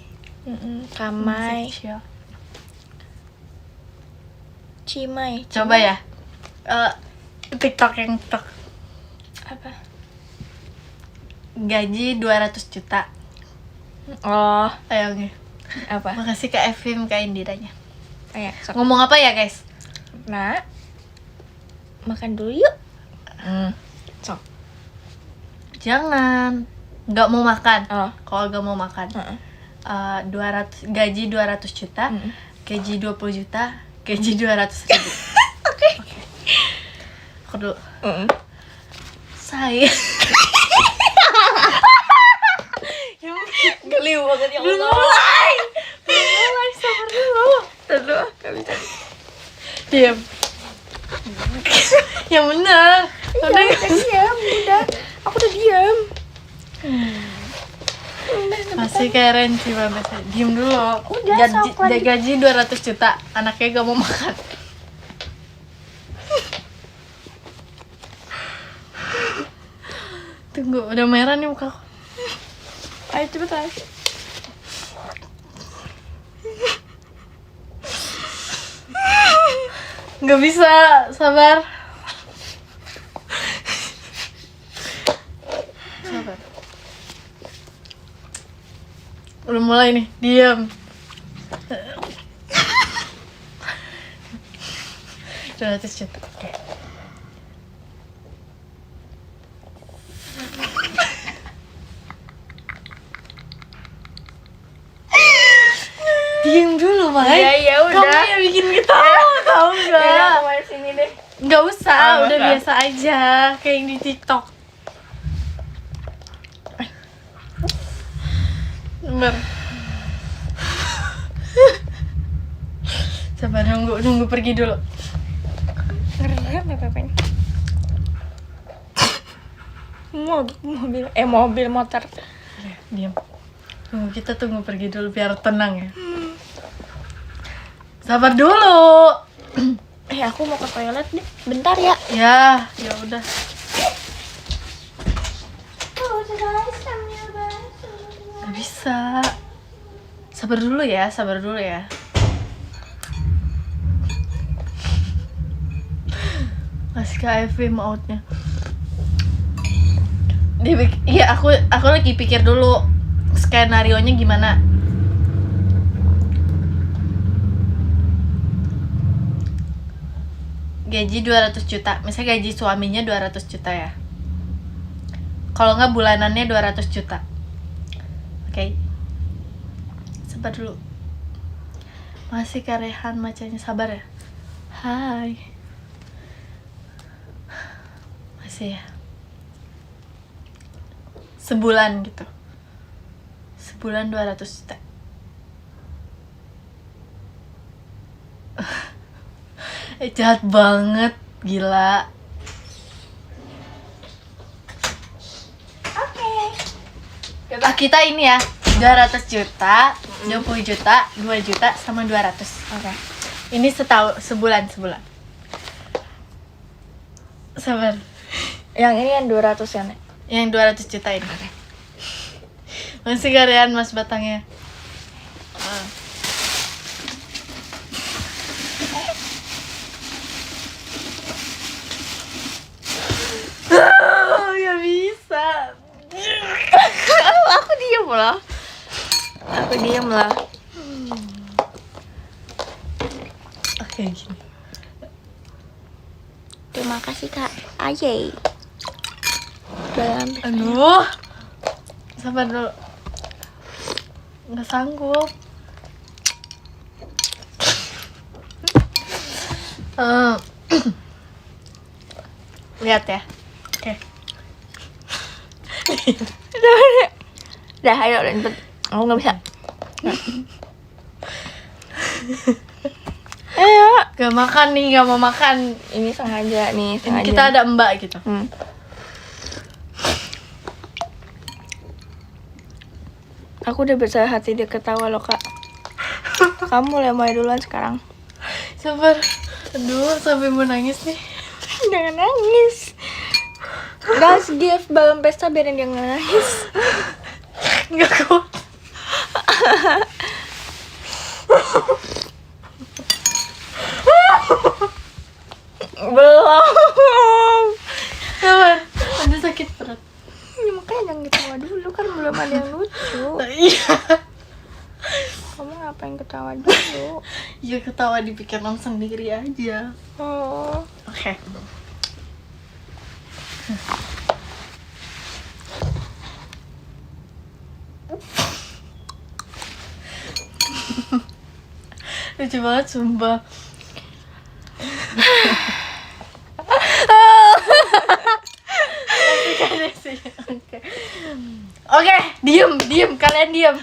Kamai. Masih kecil. Cimai. Coba ya. TikTok yang TikTok. Apa? Gaji 200 juta. Oh, Ayo nih. apa? Makasih Kak Evim, Kak Indiranya. Ayo, sok. Ngomong apa ya guys? Nah, makan dulu yuk. Sok. Jangan. Nggak mau makan. Oh. Kalau nggak mau makan. Heeh. 200 juta, Mm-mm. gaji 20 juta, gaji 200 ribu. Oke. Aku dulu. Saya. Geli banget ya Belum mulai. Sabar dulu. Dulu, gak bisa. Diam. Yang benar. Udah diam, udah. Aku udah diam. Masih kayak Renci banget. Diam dulu. Udah, sok lanjut. Gaji 200 juta, anaknya gak mau makan. Tunggu, udah merah nih muka aku. Ayo cepetan. Nggak bisa, sabar. Sabar. Udah mulai nih, diam. 200 juta, oke. Diam dulu, Mai. Ya udah. Kamu yang bikin ketawa, tahu Yaudah, nggak? aku main sini deh. Nggak usah, Oh, udah nggak. biasa aja, kayak yang di TikTok. Sabar. Sabar, nunggu pergi dulu. Ngerem ya Pepeng. Mobil motor. Diam. Kita tunggu pergi dulu biar tenang ya. Sabar dulu. Aku mau ke toilet deh. Bentar ya. Ya udah. Gak bisa. Sabar dulu ya, sabar dulu ya. Masih KFM outnya. Iya, aku lagi pikir dulu skenario-nya gimana. Gaji 200 juta, misalnya gaji suaminya 200 juta ya. Kalau nggak bulanannya 200 juta. Oke. Sabar dulu. Masih Karehan macanya, sabar ya. Hai. Masih ya. Sebulan gitu. Sebulan 200 juta. Jahat banget, gila. Kita ini ya, 200 juta, 20 juta, 2 juta, sama 200. Oke. Ini sebulan. Sabar. Yang ini yang 200 ya, Nek? Yang 200 juta ini. Masih Karehan Mas batangnya. Gak bisa. Aku diam lah. Oke, gini. Terima kasih Kak Aye. Dalam Aduh. Sabar dulu. Nggak sanggup. Lihat ya. Oke. Dah, ayo lanjut. Aku nggak bisa. Ayo. Gak makan nih, gak mau makan. Ini sengaja nih, Ini sengaja. kita ada mbak gitu. Aku udah besar hati dia ketawa loh Kak. Kamu mulai duluan sekarang. Sabar. Aduh, sampai mau nangis nih. Jangan nangis. Guys, give balon pesta biarin dia nggak nangis. Nggak kuat. Belum. Sabar. Ada sakit perut. Ya, makanya jangan ketawa dulu kan belum ada yang lucu. Iya. Kamu ngapain ketawa dulu? Ya ketawa di pikiran sendiri aja. Oh. Oke. Lucu banget sumpah. Oke, diem, kalian diem.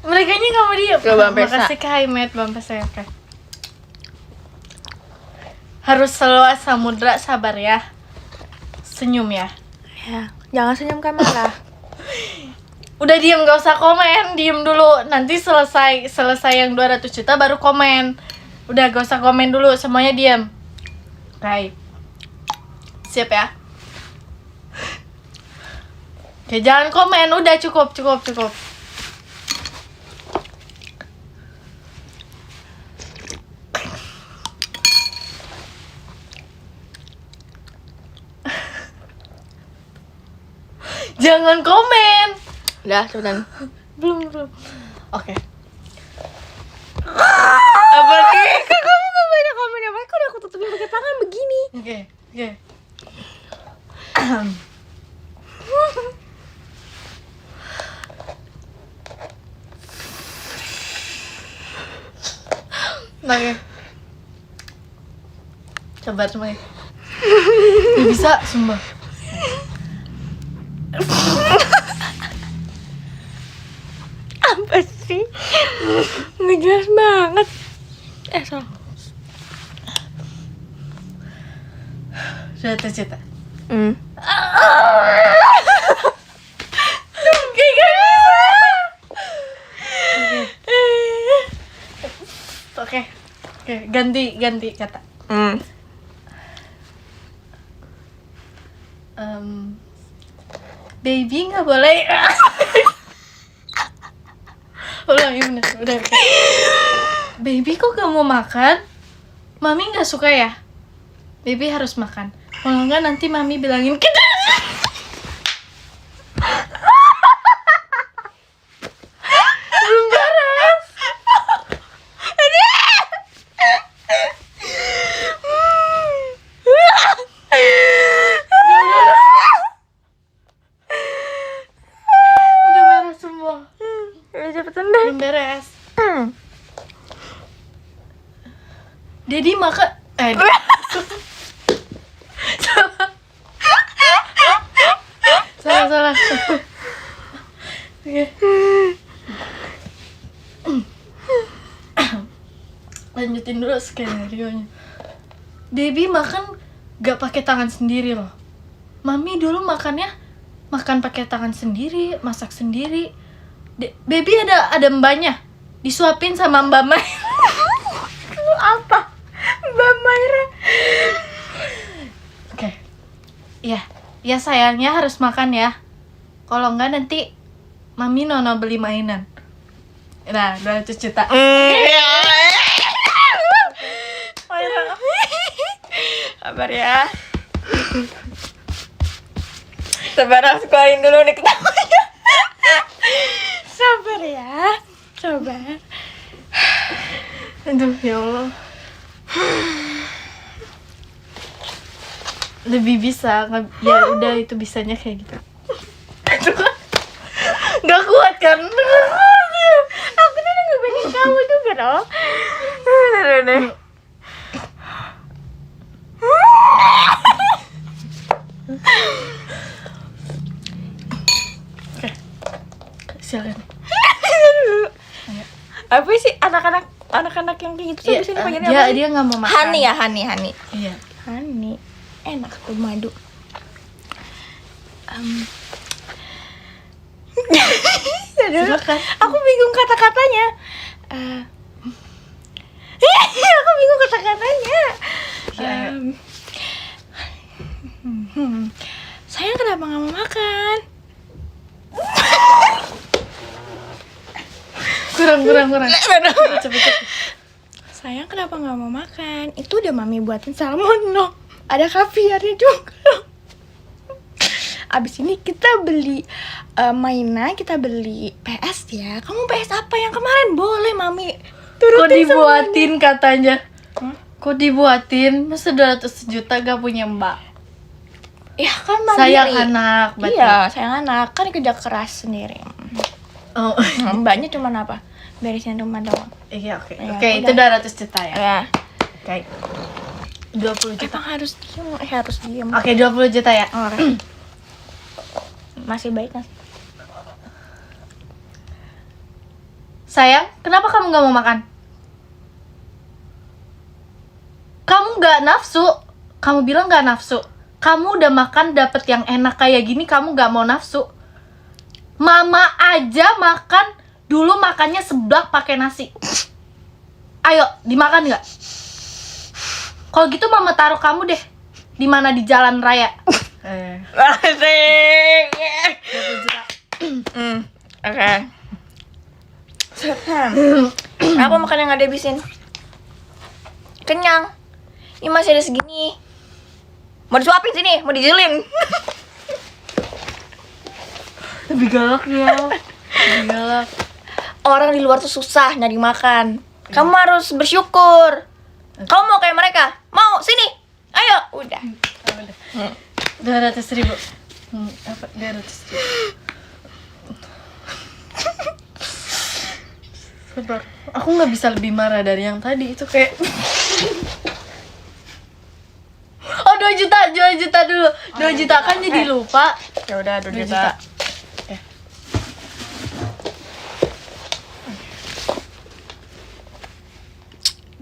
Mereka ini nggak mau diem. Coba, Bang Pesta. Makasih Kak Imet, Bang Pesta. Oke. Harus seluas samudra, sabar ya. Senyum ya. Ya, jangan senyum kamera. Udah diem, gak usah komen, diem dulu. Nanti selesai yang 200 juta baru komen. Udah gak usah komen dulu, semuanya diem. Oke. Siap ya. Oke, jangan komen, udah cukup. Jangan komen. Udah, cepetan. Belum. Oke. Apa nih? Kok kamu gak banyak komen apa? Kok udah aku tutupin pakai tangan begini? Oke. Oke. Coba semuanya. Gak bisa, sumpah. Apa sih? Nggak jelas banget. Salah. 200 juta. Oke, ganti kata. Baby nggak boleh. Ulang, ya bener, udah. Okay. Baby kok gak mau makan? Mami nggak suka ya? Baby harus makan. Kalau nggak nanti mami bilangin kita. Belum beres. Udah beres semua. Cepetan deh. Belum beres. Dedi makan. Salah. Oke. Lanjutin dulu skenario-nya. Baby makan gak pakai tangan sendiri loh. Mami dulu makan pakai tangan sendiri, masak sendiri. Baby ada mbaknya, disuapin sama Mbak Mai. Apa? Mbak Maira. Oke. Ya sayangnya harus makan ya. Kalau enggak nanti Mami Nono beli mainan. Nah, 200 juta. Sabar ya. Sabar, harus keluarin dulu nih ketawanya. Sabar ya. Sabar. Aduh, ya Allah. Lebih bisa, ya udah itu bisanya kayak gitu. Gak kuat kan? Aku tuh udah ngebayangin kamu juga dong. Aduh. Oke, silakan. Apa sih anak-anak yang kayak gitu tuh biasanya panggilnya apa sih? Dia nggak mau makan. Hani ya, Hani. Iya. Hani, enak tuh madu. Silakan. Aku bingung kata-katanya. Aku bingung kata-katanya. Ya, ayo. Sayang kenapa nggak mau makan? Kurang. Cepet. Sayang kenapa nggak mau makan? Itu udah mami buatin salmon loh. Ada kaviarnya juga. Abis ini kita beli mainan, kita beli PS ya. Kamu PS apa yang kemarin? Boleh mami Kok turutin dibuatin katanya? Hah? Kok dibuatin? Masa 200 juta gak punya mbak? Ya kan mandiri. Sayang anak, berarti. Iya, sayang anak. Kan kerja keras sendiri. Oh. Mbaknya cuma apa? Beresin rumah doang. Iya, oke. Ya, Oke, itu udah. 200 juta ya. Ya. Oke. 20 juta. Emang harus diem, harus diem. Oke, 20 juta ya. Oke. Masih baik nggak sih? Sayang, kenapa kamu gak mau makan? Kamu gak nafsu. Kamu bilang gak nafsu. Kamu udah makan dapet yang enak kayak gini, kamu gak mau nafsu. Mama aja makan, dulu makannya seblak pakai nasi. Ayo, dimakan gak? Kalau gitu mama taruh kamu deh. Di mana di jalan raya. Asik. 20 juta. Oke. Aku makan yang gak dihabisin. Kenyang. Ini masih ada segini. Mau disuapin sini, mau dijilin. Lebih galak ya. Lebih galak. Orang di luar tuh susah nyari makan. Kamu harus bersyukur. Kamu mau kayak mereka? Mau? Sini. Ayo. Udah. 200.000. Apa? 200.000. Sabar. Aku nggak bisa lebih marah dari yang tadi itu kayak. Oh 2 juta dulu. 2 juta kan jadi lupa. Ya udah 2 2 juta. juta.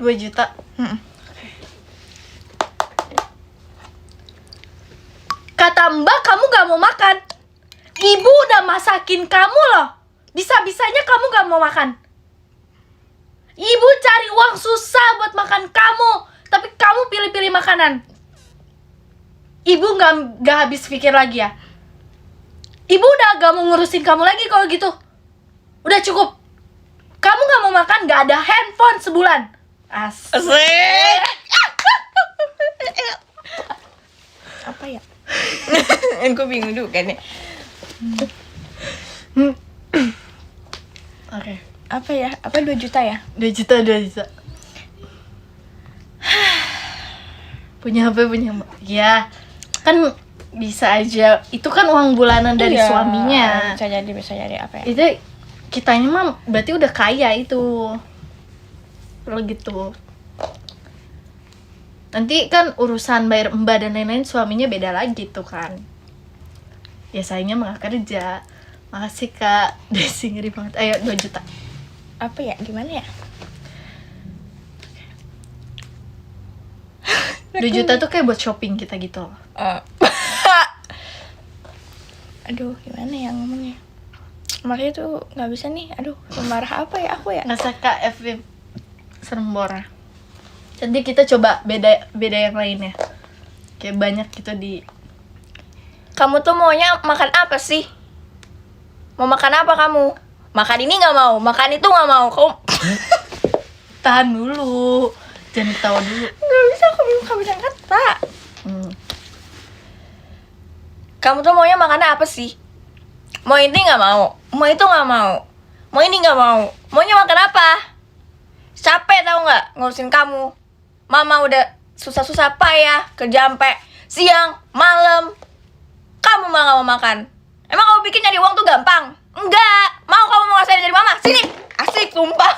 2 juta. Kata Mbak kamu gak mau makan. Ibu udah masakin kamu loh. Bisa-bisanya kamu gak mau makan. Ibu cari uang susah buat makan kamu, tapi kamu pilih-pilih makanan. Ibu gak habis pikir lagi ya. Ibu udah gak mau ngurusin kamu lagi kalau gitu. Udah cukup. Kamu gak mau makan, gak ada handphone sebulan. Asik. Apa ya? Aku bingung juga nih. Oke. Apa ya? Apa 2 juta ya? 2 juta. Punya HP, punya Mbak. Ya, kan bisa aja. Itu kan uang bulanan dari Iya, suaminya. Bisa jadi apa ya? Itu kitanya mah berarti udah kaya itu. Kalau gitu. Nanti kan urusan bayar mbak dan lain-lain suaminya beda lagi tuh kan. Ya sayangnya mah nggak kerja. Makasih Kak Desi, ngeri banget. Ayo 2 juta. Apa ya? Gimana ya? 2 juta tuh kayak buat shopping kita gitu loh. Aduh, gimana ya ngomongnya? Makanya tuh nggak bisa nih. Aduh, marah apa ya aku ya? Nggak suka FB Serembora. Nanti kita coba beda yang lainnya. Kayak banyak gitu di. Kamu tuh maunya makan apa sih? Mau makan apa kamu? Makan ini nggak mau, makan itu nggak mau. Kamu Tahan dulu. Jangan ketawa dulu. nggak bisa, aku belum kehabisan kata. Kamu tuh maunya makan apa sih? Mau ini nggak mau, mau itu nggak mau, mau ini nggak mau. Maunya makan apa? Capek tau nggak ngurusin kamu. Mama udah susah-susah payah kerja sampai siang, malam. Kamu malah nggak mau makan. Emang kamu pikir nyari uang tuh gampang? Enggak. Mau kamu mau ngasihin dari mama? Sini. Asik, sumpah.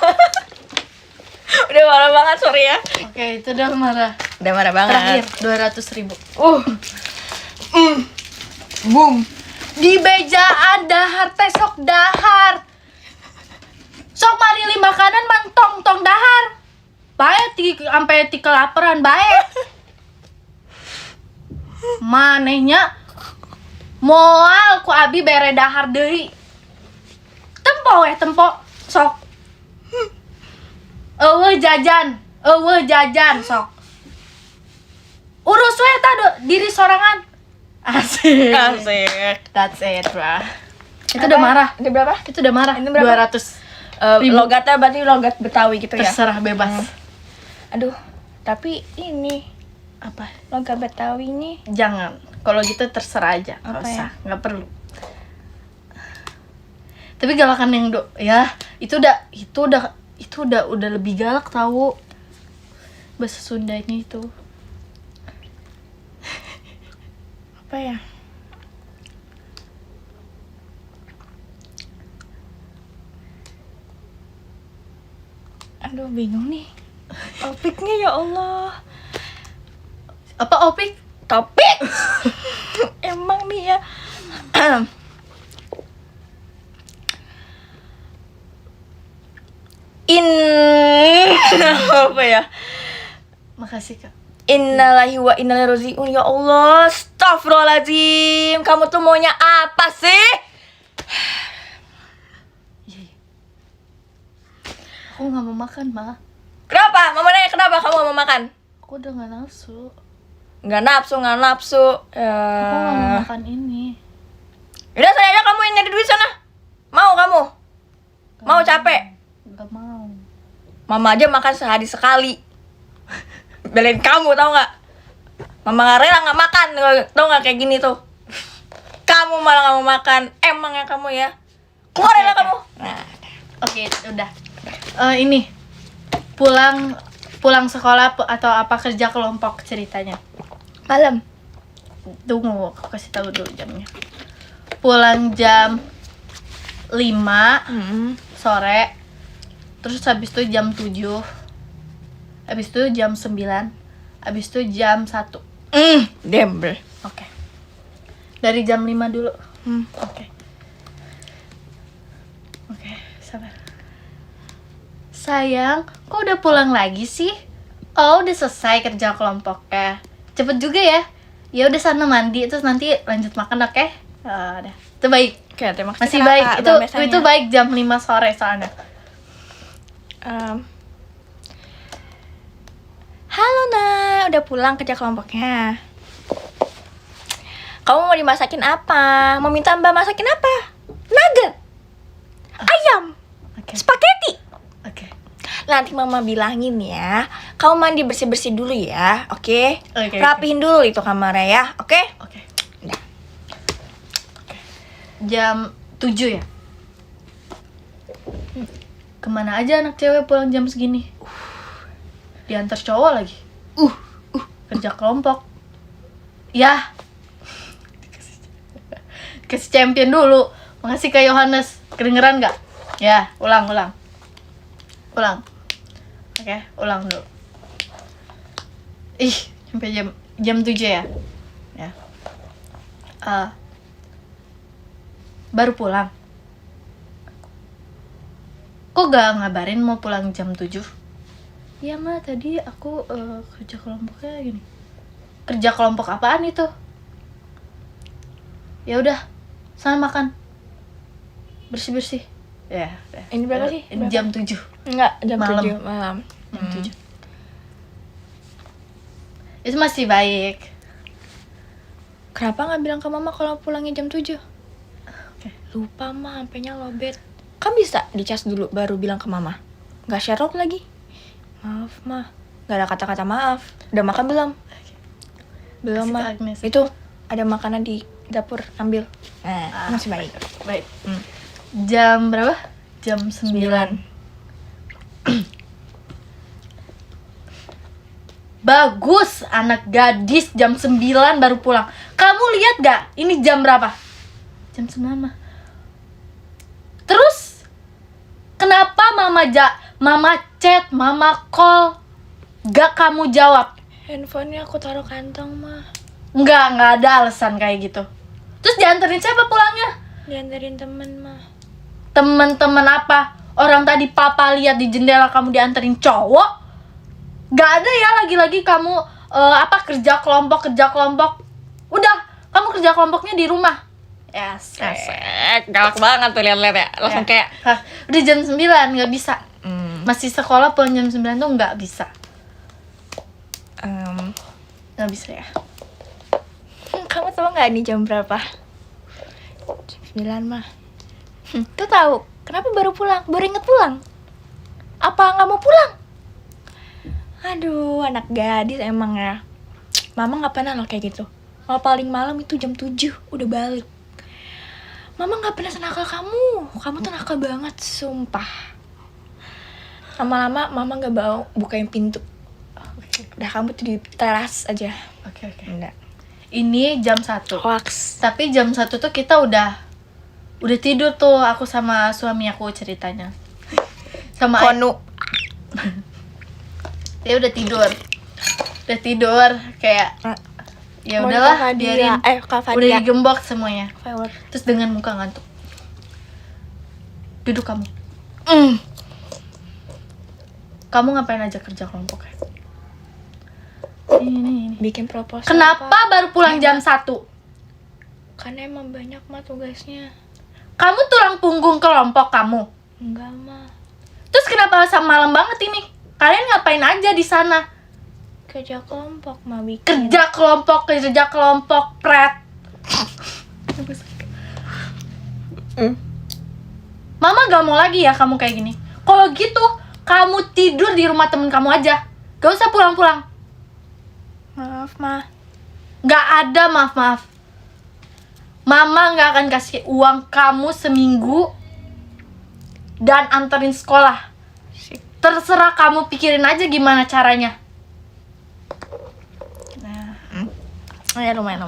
Udah marah banget, sorry ya. Oke, itu udah marah. Udah marah banget. Terakhir 200.000. Boom. Di bejaan dahar teh sok dahar. Sok marili makanan mentong-tong dahar. Bae sampai ti kelaparan bae. Manehnya moal ku abi bere dahar deui. Teu tempo sok. Jajan sok. Urus we tado diri sorangan. Asik. That's it, bro. Itu udah marah. Itu berapa? Itu udah marah. Ini berapa? 200. Logatnya berarti logat Betawi gitu ya? Terserah bebas. Aduh, tapi ini Apa? logat Betawi ini Jangan. Kalau gitu terserah aja. Nggak Apa usah. Nggak perlu. Tapi galakan yang ya itu udah lebih galak tahu. Bahasa Sundanya itu. apa ya? Aduh, bingung nih. Topiknya ya Allah. Apa opik? Topik. Emang nih ya. Apa ya? Makasih, Kak. Innalillahi wa inna ilaihi raji'un. Ya Allah, astagfirullahaladzim. Kamu tuh maunya apa sih? Aku nggak mau makan, Ma. Kenapa? Mama nanya kenapa kamu gak mau makan? Aku udah nggak nafsu. Nggak nafsu. Aku nggak mau makan ini. Udah saya aja kamu yang nyari duit sana. Mau kamu? Mau capek? Nggak mau. Mama aja makan sehari sekali. Belain kamu tau nggak? Mama nggak rela nggak makan, tau nggak kayak gini tuh. Kamu malah nggak mau makan. Emangnya kamu ya? Keluar Oke, ya oke. kamu. Nah, Oke, udah. Ini pulang sekolah atau apa kerja kelompok ceritanya. malam. Tunggu, aku kasih tahu dulu jamnya. Pulang jam 5 sore. Terus habis itu jam 7. Habis itu jam 9. Habis itu jam 1. Dembel. Oke. Dari jam 5 dulu. Oke. Oke, sabar. Sayang, kok udah pulang lagi sih? Oh, udah selesai kerja kelompoknya. Cepet juga ya. Ya udah sana mandi terus nanti lanjut makan, oke? Udah. Itu baik. Oke, terima kasih. Masih Kakak, baik. Mbak Itu baik jam 5 sore soalnya. Halo Nak, udah pulang kerja kelompoknya. Kamu mau dimasakin apa? Mau minta Mbak masakin apa? Nugget, ayam, Oke. spaghetti. Oke. Nanti Mama bilangin ya, kamu mandi bersih-bersih dulu ya, oke? Oke, Rapihin dulu itu kamarnya ya, oke? Oke. Udah. Jam 7 ya? Kemana aja anak cewek pulang jam segini? Diantar cowok lagi. Kerja kelompok. Ya. Kasih champion dulu. Makasih Kak Yohanes. Kedengeran nggak? Ya, ulang. Oke, ulang dulu. Ih, sampai jam 7 ya? Ya. Baru pulang. Kok gak ngabarin mau pulang jam 7? Iya Ma, tadi aku kerja kelompoknya gini. Kerja kelompok apaan itu? Ya udah, sana makan. Bersih-bersih. Ya, udah. Ini berapa sih? Ini jam 7. Enggak, jam Malam. 7 malam. Jam 7. Itu masih baik. Kenapa nggak bilang ke Mama kalau pulangnya jam 7? Oke. Lupa Ma, HP-nya lowbat. Kan bisa dicas dulu baru bilang ke Mama. Nggak share lagi. Maaf Ma, nggak ada kata-kata maaf. Udah makan belum? Belum Kasih Ma. ke Agnes. Itu ada makanan di dapur, ambil. Nah, masih baik. Baik. Jam berapa? Jam 9. Bagus, anak gadis jam 9 baru pulang. Kamu lihat gak? Ini jam berapa? Jam 9 mah. Terus kenapa mama chat, mama call, gak kamu jawab? Handphonenya aku taruh kantong Ma. Nggak ada alasan kayak gitu. Terus dianterin siapa pulangnya? Diantarin temen Ma. Temen-temen apa? Orang tadi papa lihat di jendela kamu dianterin cowok. Gak ada ya lagi-lagi kamu kerja kelompok. Udah, kamu kerja kelompoknya di rumah. Ya, Asik, galak banget tuh lihat-lihat ya. Langsung kayak Hah, udah jam 9 nggak bisa. Masih sekolah pulang jam 9 tuh nggak bisa. Nggak bisa ya. Kamu tahu nggak nih jam berapa? Jam 9 mah. Tuh tahu? Kenapa baru pulang? Baru inget pulang? Apa nggak mau pulang? Aduh, anak gadis emang ya. Mama nggak pernah loh kayak gitu. Kalau paling malam itu jam 7 udah balik. Mama nggak pernah senakal kamu. Kamu tuh nakal banget, sumpah. Lama-lama mama nggak mau bukain pintu. Udah kamu tuh di teras aja. Oke. Enggak. Ini jam 1. Hoax. Tapi jam 1 tuh kita udah tidur tuh, aku sama suami aku ceritanya. Sama Konu. dia udah tidur kayak ya Mau udahlah Kak Fadia. biarin. Kak Fadia. Udah digembok semuanya. Firework. Terus dengan muka ngantuk. Duduk kamu. Kamu ngapain aja kerja kelompok ya? Ini. Bikin proposal. Kenapa Pak. baru pulang jam 1? Karena emang banyak mah tugasnya. Kamu tulang punggung kelompok kamu. Enggak mah. Terus kenapa malam banget ini? Kalian ngapain aja di sana? Kerja kelompok mah bikin. Kerja kelompok, pret. Mama gak mau lagi ya kamu kayak gini. Kalau gitu, kamu tidur di rumah temen kamu aja. Gak usah pulang-pulang. Maaf mah. Gak ada maaf-maaf. Mama gak akan kasih uang kamu seminggu dan anterin sekolah. Terserah kamu pikirin aja gimana caranya. Oh ya lumayan.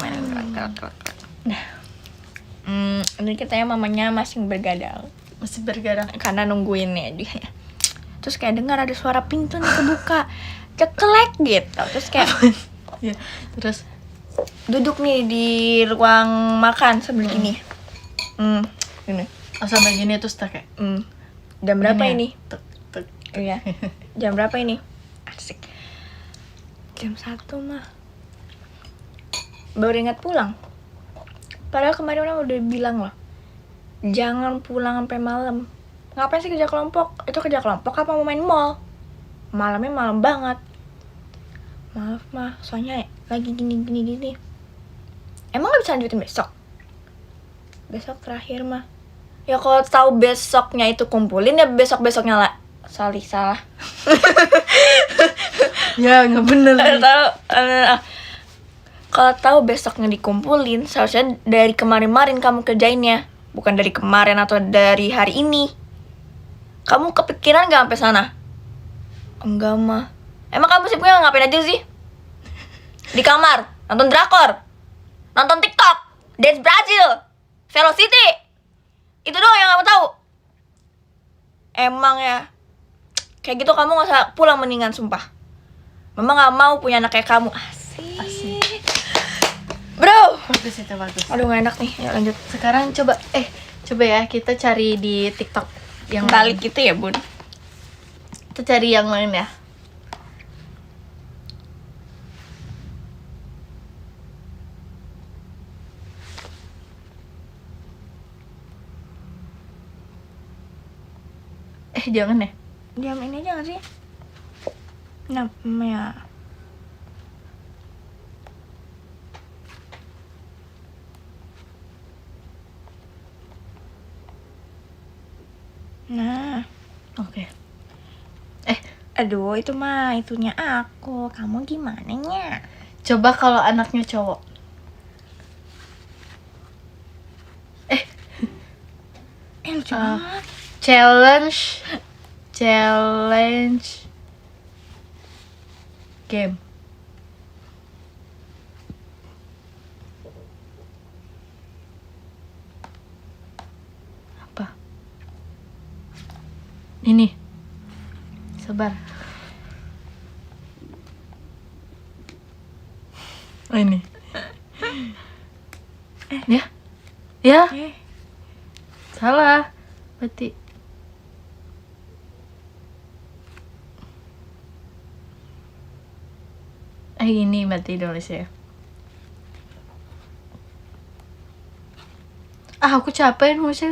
Ini katanya mamanya masih bergadang. Masih bergadang. Karena nungguin ya dia. Terus kayak dengar ada suara pintu nih kebuka. Ceklek gitu. Terus kayak Ya, terus duduk nih di ruang makan sambil gini. Ini. sampai gini terus tak kayak Jam berapa gini ya? ini? Tek, tek. Iya. Jam berapa ini? Asik. Jam 1 mah. Baru ingat pulang. Padahal kemarin orang udah bilang loh. Jangan pulang sampai malam. Ngapain sih kerja kelompok? Itu kerja kelompok apa mau main mall? Malamnya malam banget. Maaf mah, soalnya lagi gini. Emang gak bisa lanjutin besok? Besok terakhir mah. Ya kalau tahu besoknya itu kumpulin ya besok-besoknya lah. Salah. Ya nggak bener nih. Kalau tahu besoknya dikumpulin, seharusnya dari kemarin-marin kamu kerjainnya, bukan dari kemarin atau dari hari ini. Kamu kepikiran gak sampai sana? Enggak mah. Emang kamu sibuknya ngapain aja sih? Di kamar, nonton drakor, nonton TikTok, Dance Brazil, Velocity. Itu doang yang kamu tahu. Emang ya. Kayak gitu kamu gak usah pulang mendingan, sumpah. Mama gak mau punya anak kayak kamu. Asik. Bro. Bagus itu bagus. Aduh gak enak nih. Yuk lanjut. Sekarang coba ya kita cari di TikTok yang Balik lain. gitu ya bun. Kita cari yang lain ya. Jangan ya. Diam ini aja gak sih? Nah, ya. Nah, Oke. aduh itu mah itunya aku. Kamu gimana nya? Coba kalau anaknya cowok. Lucu banget. Challenge game. Apa? Ini. Sabar. Oh, ini. Ya. Ya. Salah. Berarti. Ini berarti tulis ya. Ah, aku capek nulisnya.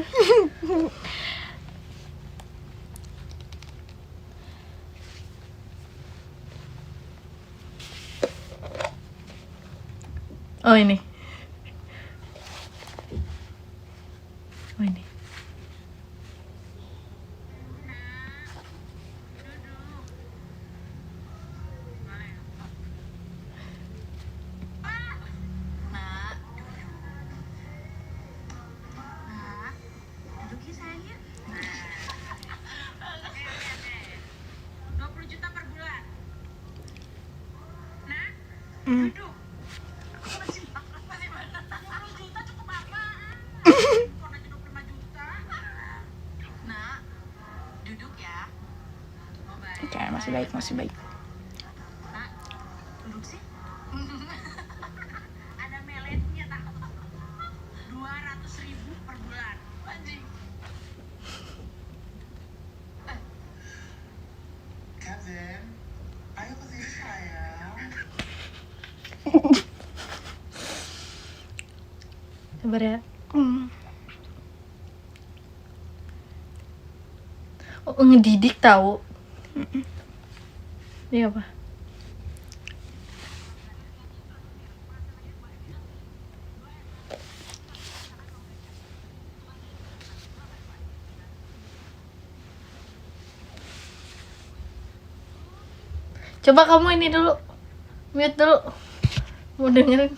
Oh ini. Oh ini. Hmm. Oke, masih baik, masih baik. Kevin, ayo ke sini sayang. Sabar ya. Hmm. Oh, ngedidik tahu. Ini apa? Coba kamu ini dulu. Mute dulu. Mau dengerin.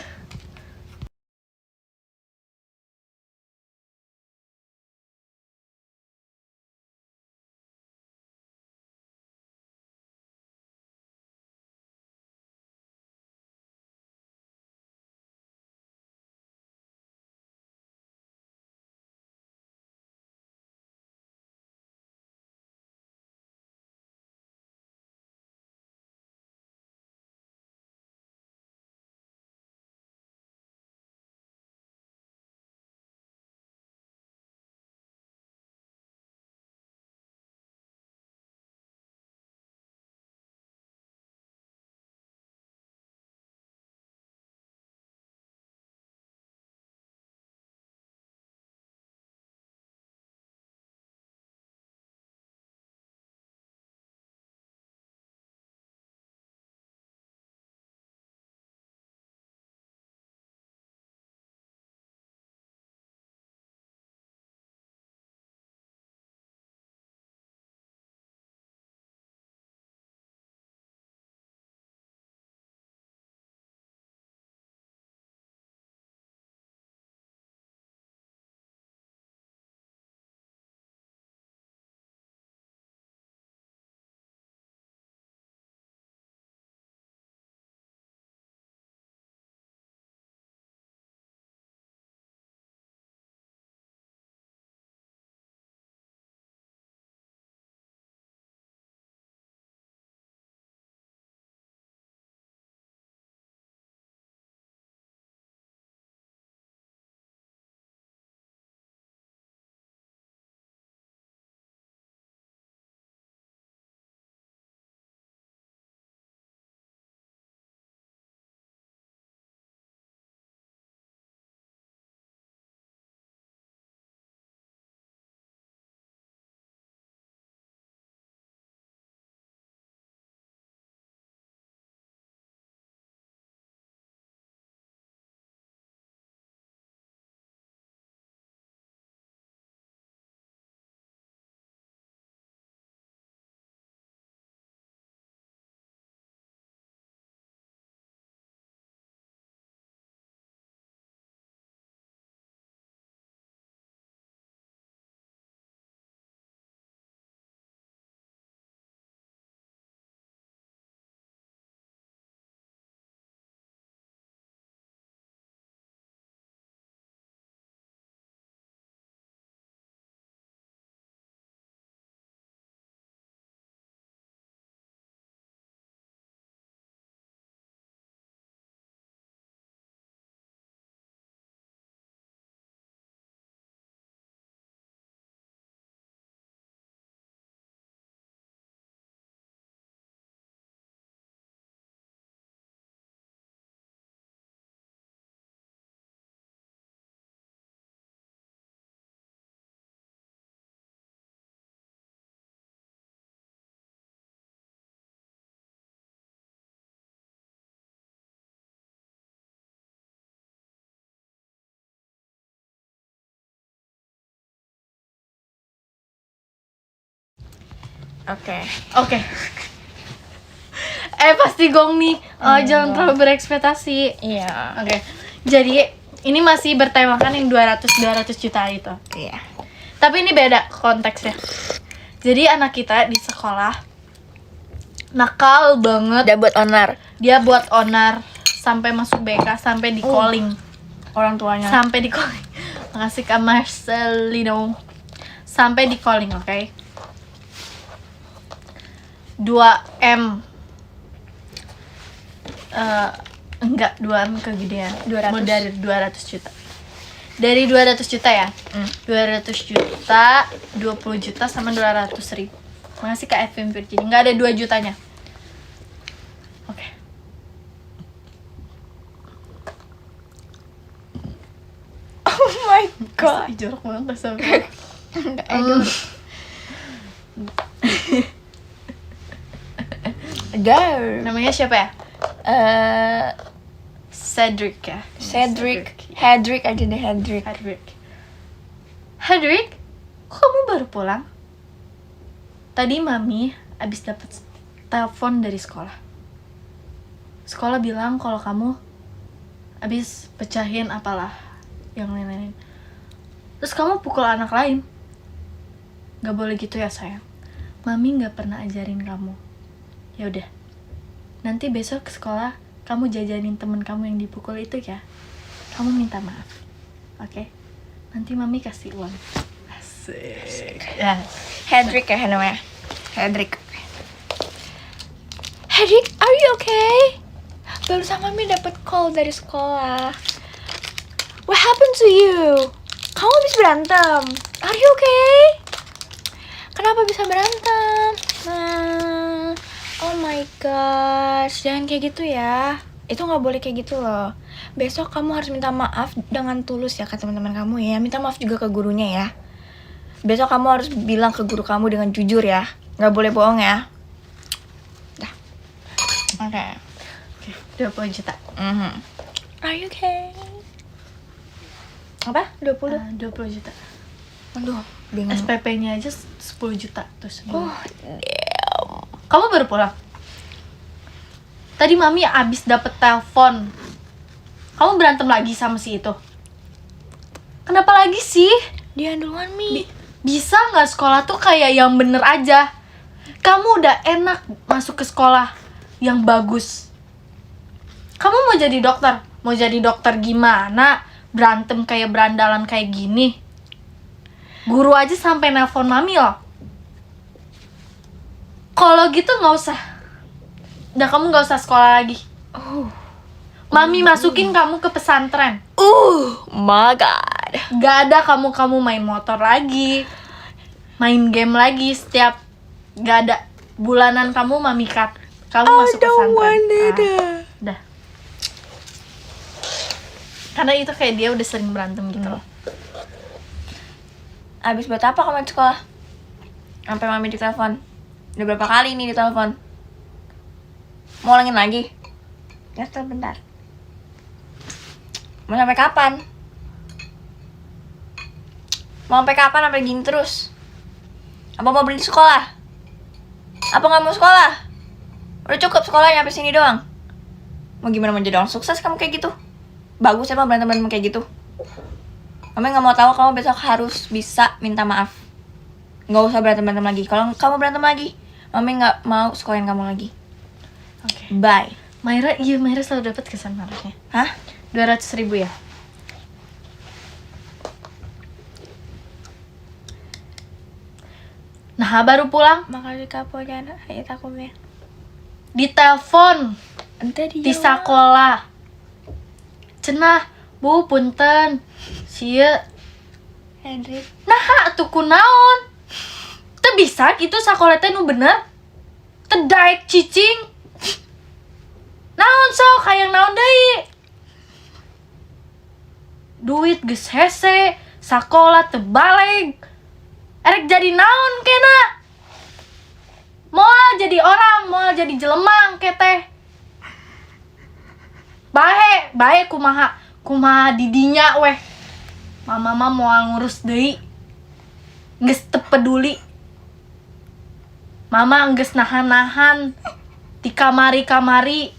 Oke. Oke. Pasti gong nih. Jangan terlalu berekspektasi. Iya. Oke. Jadi ini masih bertemakan yang 200 juta itu. Iya. Tapi ini beda konteksnya. Jadi anak kita di sekolah nakal banget. Udah buat onar Dia buat onar sampai masuk BK, sampai di calling. orang tuanya. Sampai di calling. Makasih Kak Marcelino. Sampai di calling, oke? 2M. Enggak, 2M kegedean. 200. Mau dari 200 juta. Dari 200 juta ya? 200 juta, 20 juta sama 200 ribu. Makasih Kak Edwin Virginia. Nggak ada 2 jutanya. Oke. Oh my god. Ih, jorok banget gak sampai. Dar. Namanya siapa ya? Eh, Cedric ya? Cedric. Hedrick aja deh, Hedrick. Hedrick. Hedrick, kok kamu baru pulang? Tadi mami abis dapet telepon dari sekolah. Sekolah bilang kalau kamu abis pecahin apalah yang lain-lain. Terus kamu pukul anak lain. Gak boleh gitu ya sayang. Mami gak pernah ajarin kamu. Ya udah. Nanti besok ke sekolah kamu jajanin temen kamu yang dipukul itu ya. Kamu minta maaf. Oke? Nanti mami kasih uang. Asik. Ya. Hedrick ya namanya. Hedrick. Hedrick, are you okay? Barusan mami dapat call dari sekolah. What happened to you? Kamu habis berantem. Are you okay? Kenapa bisa berantem? Oh my gosh, jangan kayak gitu ya. Itu nggak boleh kayak gitu loh. Besok kamu harus minta maaf dengan tulus ya ke teman-teman kamu ya. Minta maaf juga ke gurunya ya. Besok kamu harus bilang ke guru kamu dengan jujur ya. Nggak boleh bohong ya. Dah. Oke. Oke, 20 juta. Are you okay? Apa? 20? 20 juta. Aduh, bingung. SPP-nya aja 10 juta terus. Oh, damn. Kamu baru pulang? Tadi mami abis dapet telepon. Kamu berantem lagi sama si itu? Kenapa lagi sih? Dia duluan, Mi. Bisa nggak sekolah tuh kayak yang bener aja? Kamu udah enak masuk ke sekolah yang bagus. Kamu mau jadi dokter? Mau jadi dokter gimana? Berantem kayak berandalan kayak gini. Guru aja sampai nelpon mami loh. Kalau gitu nggak usah. Udah kamu nggak usah sekolah lagi. Mami masukin kamu ke pesantren. My God. Gak ada kamu main motor lagi, main game lagi setiap. Gak ada. Bulanan kamu mami cut. Kamu masuk pesantren. Udah. Karena itu kayak dia udah sering berantem gitu loh. Abis buat apa kamu di sekolah? Sampai mami ditelepon. Udah berapa kali nih ditelepon? Mau ulangin lagi? Ya, bentar. Mau sampai kapan? Mau sampai kapan sampai gini terus? Apa mau berhenti sekolah? Apa nggak mau sekolah? Udah cukup sekolahnya sampai sini doang. Mau gimana mau jadi orang sukses kamu kayak gitu? Bagus emang berantem kayak gitu. Mami nggak mau tahu kamu besok harus bisa minta maaf. Nggak usah berantem lagi. Kalau kamu berantem lagi, Mami nggak mau sekolahin kamu lagi. Oke. Bye. Maira selalu dapat kesan marahnya. Hah? 200.000 ya? Nah, baru pulang Makasih kapo jana, ayo takumnya. ditelepon Ente di sekolah. Cenah, Bu, punten. Sia. Hendrik. Nah, atuh kunaon? Teu bisa gitu sakola teh nu bener. Teu daek cicing. Naon sok hayang naon deui? Duit geus hese, sakola teu baleg. Erek jadi naon kena? Moal jadi orang, moal jadi jelemang keteh. Bae kumaha didinya weh. Mama mah moal ngurus deui. Geus teu peduli. Mama angges nahan-nahan di kamari-kamari.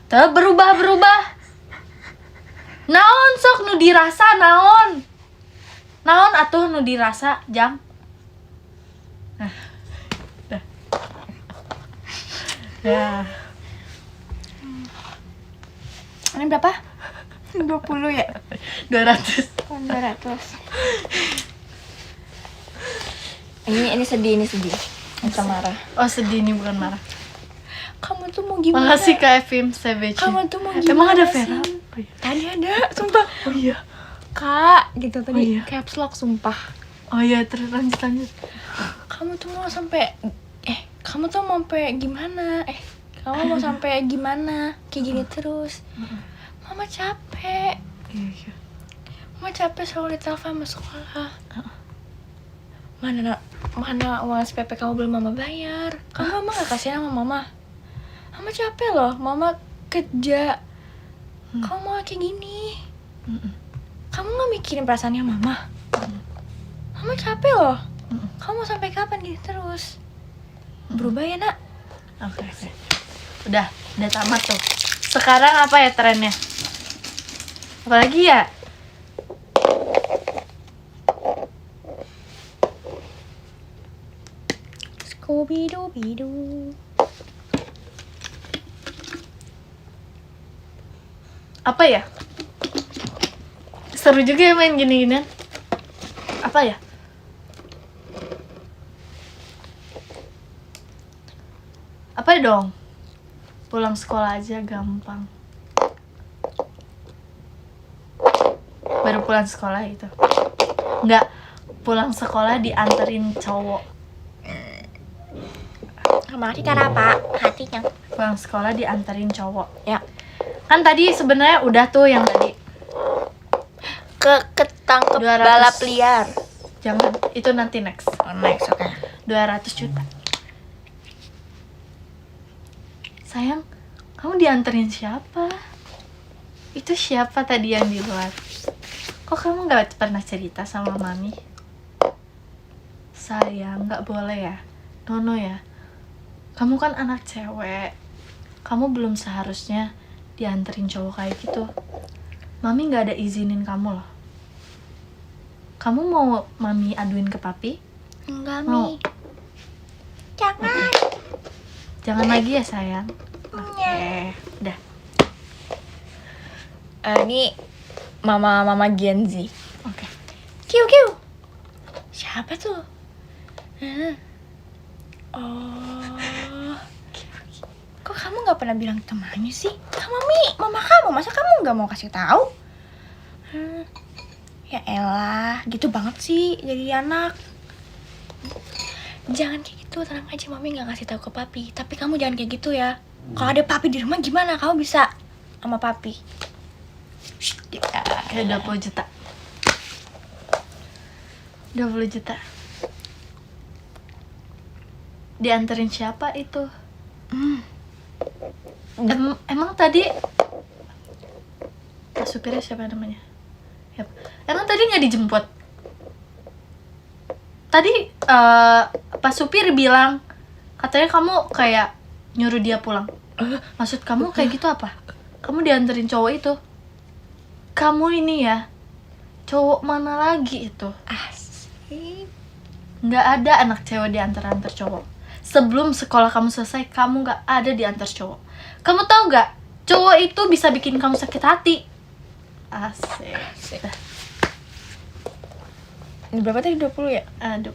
Teu berubah-berubah. Naon sok nu dirasa naon? Naon atuh nu dirasa jang? Nah. Dah. Ya. Ini berapa? 20 ya? 200. 200. Ini sedih. Bukan marah. Oh, sedih nih bukan marah. Kamu tuh mau gimana? Makasih Kak Evim Savage. Kamu tuh mau gimana? Emang ada sih? Vera? Tadi ada, sumpah. Oh iya. Kak, gitu tadi. Oh, iya. Caps lock, sumpah. Oh iya, terus lanjut. Kamu tuh mau sampai kamu tuh mau sampai gimana? Kamu mau sampai gimana? Kayak gini terus. Mama capek. Iya. Mama capek selalu ditelepon sama sekolah. Mana uang SPP kamu belum mama bayar? Kamu mama gak kasihan sama mama? Mama capek loh, mama kerja. Kamu mau kayak gini? Kamu gak mikirin perasaannya mama? Mama capek loh. Kamu mau sampai kapan gini terus? Berubah ya nak? Oke. Udah tamat tuh. Sekarang apa ya trennya? Apalagi ya? Scooby-Doo. Apa ya? Seru juga ya main gini-ginian. Apa ya? Apa dong? Pulang sekolah aja gampang. Baru pulang sekolah itu. Enggak, pulang sekolah dianterin cowok. Mari Pak, hatinya. Pulang sekolah dianterin cowok. Ya. Kan tadi sebenarnya udah tuh yang tadi. Ketangkep 200. balap liar. Jangan, itu nanti next. Next, oke. 200 juta. Sayang, kamu dianterin siapa? Itu siapa tadi yang di luar? Kok kamu gak pernah cerita sama mami? Sayang, gak boleh ya. Nono ya. Kamu kan anak cewek. Kamu belum seharusnya dianterin cowok kayak gitu. Mami gak ada izinin kamu loh. Kamu mau mami aduin ke papi? Enggak, Mau. Mi. Jangan. Jangan lagi ya sayang. Oke, udah. Ini mama Gen Z. Oke. Kiu. Siapa tuh? Oh. Kok kamu nggak pernah bilang ke Mami sih? Sama mama kamu. Masa kamu nggak mau kasih tahu? Ya elah, gitu banget sih jadi anak. Jangan kayak gitu, tenang aja, Mami nggak kasih tahu ke papi. Tapi kamu jangan kayak gitu ya. Kalau ada papi di rumah gimana? Kamu bisa sama papi. Kayak 20 juta. 20 juta. Dianterin siapa itu? Emang tadi Pak supirnya siapa namanya? Yap. Emang tadi nggak dijemput? Tadi Pak supir bilang katanya kamu kayak nyuruh dia pulang. Maksud kamu kayak gitu apa? Kamu dianterin cowok itu? Kamu ini ya, cowok mana lagi itu? Asik. Nggak ada anak cewek diantar-antar cowok. Sebelum sekolah kamu selesai, kamu nggak ada diantar cowok. Kamu tahu nggak? Cowok itu bisa bikin kamu sakit hati. Asik. Ini berapa tadi? 20 ya? 20.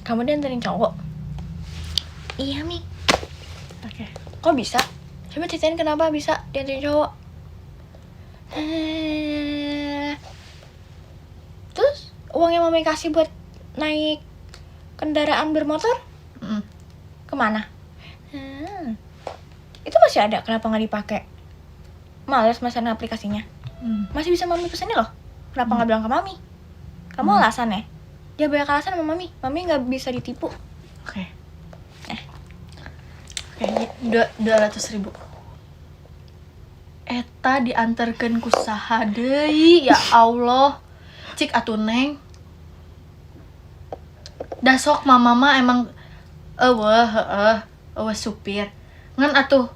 Kamu dianterin cowok? Iya, Mi. Oke. Kok bisa? Coba ceritain kenapa bisa dianterin cowok. Terus uang yang Mami kasih buat naik kendaraan bermotor kemana? Itu masih ada, kenapa nggak dipakai? Males mesan aplikasinya. Masih bisa Mami pesenin loh. Kenapa nggak bilang ke Mami? Kamu alasan ya? Dia banyak alasan sama Mami. Mami nggak bisa ditipu. Oke. Oke, 200.000. Eta diantarkan ku saha deui, ya Allah. cik atuh neng. Da sok mama mah emang eueuh supir. Ngan atuh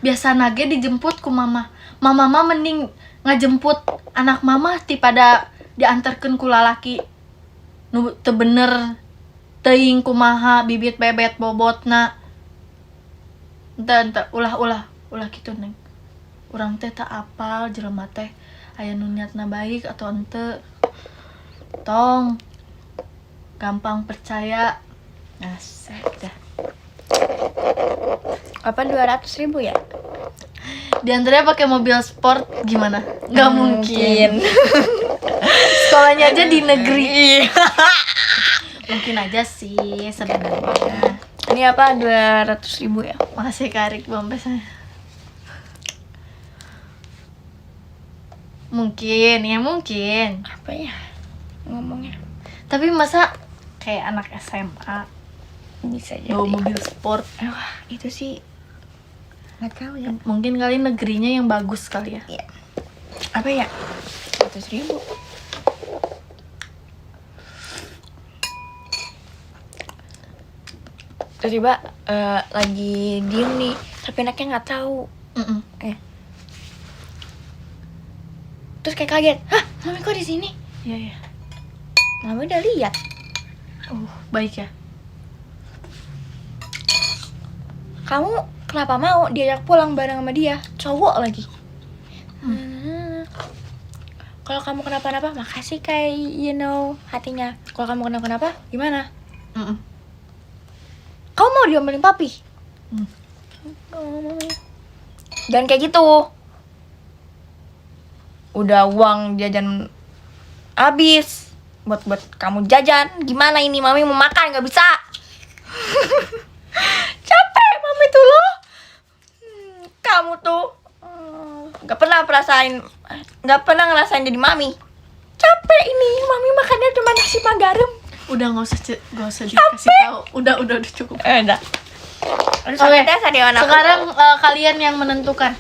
biasa nage dijemput ku mama. Mama mah mending ngajemput anak mama ti pada diantarkeun ku lalaki nu teu bener teuing kumaha bibit bebet bobotna. Enta ulah kitu neng. Urang teh tak apal jelema teh aya nu niatna baik atau henteu. Tong gampang percaya. Asik dah. Apa 200.000 ya? Diantaranya pakai mobil sport gimana? Nggak mungkin. Sekolahnya aja di negeri. Mungkin aja sih sebenarnya. Ini apa 200.000 ya? Makasih Karik bombesnya. Mungkin, ya mungkin. Apa ya ngomongnya? Tapi masa kayak anak SMA Bisa jadi. bawa mobil sport? Wah, itu sih nggak tahu ya. Mungkin kali negerinya yang bagus kali ya. Iya. Apa ya? 100.000. Tiba-tiba lagi diem nih, tapi anaknya nggak tahu. Mm-mm. Terus kayak kaget, hah, mami kok di sini? Iya ya. Mami udah lihat. Baik ya. Kamu kenapa mau diajak pulang bareng sama dia? Cowok lagi. Kalau kamu kenapa-napa, makasih kayak hatinya. Kalau kamu kenapa-napa, gimana? Mm-mm. Kamu mau diomelin papi? Jangan kayak gitu. Udah uang jajan habis buat kamu jajan. Gimana ini mami mau makan nggak bisa? Capek mami tuh loh. Kamu tuh nggak pernah ngerasain jadi mami. Capek ini mami makannya cuma nasi sama garam. Udah nggak usah dikasih tahu. Udah cukup. Udah. Oke. Sekarang kalian yang menentukan.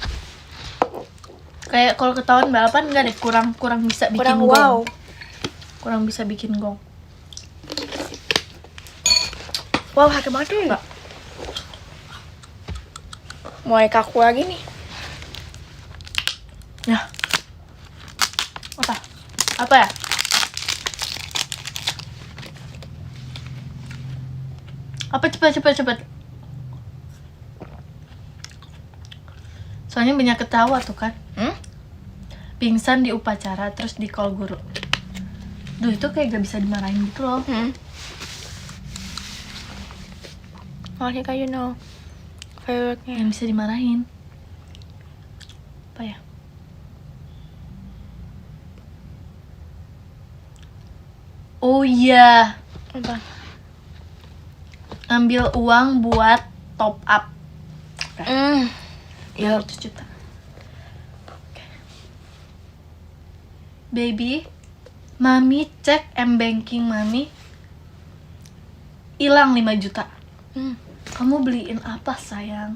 Kayak kalau ketahuan balapan enggak deh, kurang bisa bikin gong. Wow. Kurang bisa bikin gong. Wow, hakim banget tuh. Enggak. Mulai kaku lagi nih. Ya. Apa ya? Apa cepet. Soalnya banyak ketawa tuh kan. Pingsan di upacara terus di call guru. Duh, itu kayak gak bisa dimarahin gitu loh. Makasih Kak Yuno. Favorite-nya. Yang bisa dimarahin. Apa ya? Oh iya, Apa? ambil uang buat top up. Ya. 100 juta. Baby, mami cek m-banking mami hilang 5 juta. Kamu beliin apa sayang?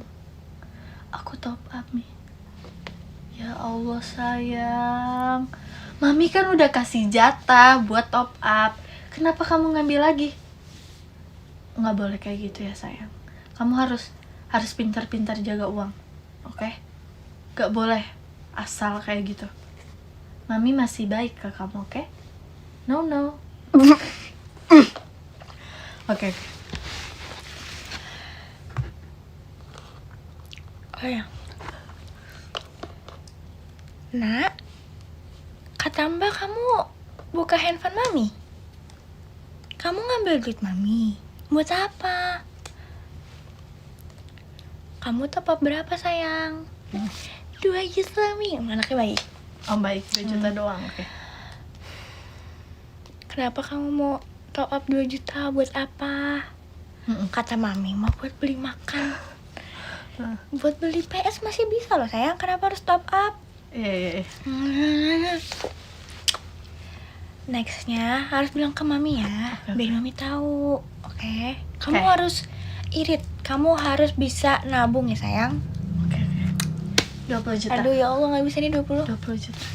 Aku top up nih. Ya Allah sayang, mami kan udah kasih jatah buat top up. Kenapa kamu ngambil lagi? Nggak boleh kayak gitu ya sayang. Kamu harus pintar-pintar jaga uang, oke? Gak boleh asal kayak gitu. Mami masih baik ke kamu, oke? No. Oke. Oh ya. Nak, kata Mbak kamu buka handphone mami. Kamu ngambil duit mami. Buat apa? Kamu top up berapa sayang? 2 juta mi. Anaknya baik. Oh baik, 2 juta doang, oke. Kenapa kamu mau top up 2 juta? Buat apa? Kata mami mau buat beli makan. Buat beli PS masih bisa loh sayang. Kenapa harus top up? Iya. Nextnya harus bilang ke mami ya, biar mami tahu, oke? Kamu Oke. harus irit, kamu harus bisa nabung ya sayang. Oke. 20 juta. Aduh ya Allah nggak bisa nih 20. 20 juta.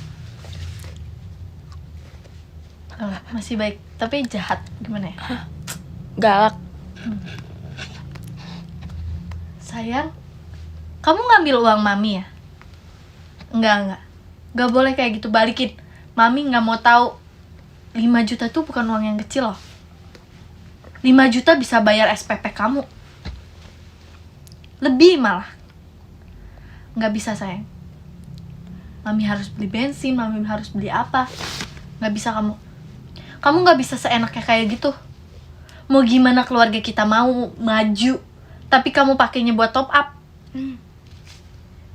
Masih baik, tapi jahat gimana ya? Galak. Sayang, kamu ngambil uang mami ya? Enggak. Gak boleh kayak gitu, balikin. Mami nggak mau tahu. 5 juta tuh bukan uang yang kecil loh. 5 juta bisa bayar SPP kamu. Lebih malah. Nggak bisa sayang. Mami harus beli bensin, mami harus beli apa. Nggak bisa kamu. Kamu nggak bisa seenaknya kayak gitu. Mau gimana keluarga kita mau maju, tapi kamu pakainya buat top up.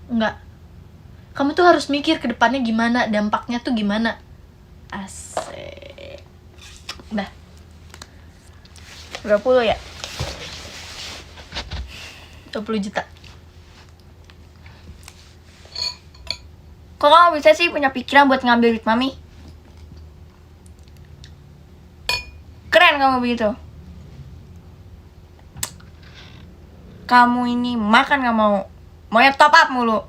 Enggak. Kamu tuh harus mikir ke depannya gimana, dampaknya tuh gimana. Asik. Dah. 20 ya? 20 juta. Kok kamu bisa sih punya pikiran buat ngambil duit mami? Keren kamu begitu. Kamu ini makan gak mau. Maunya top up mulu.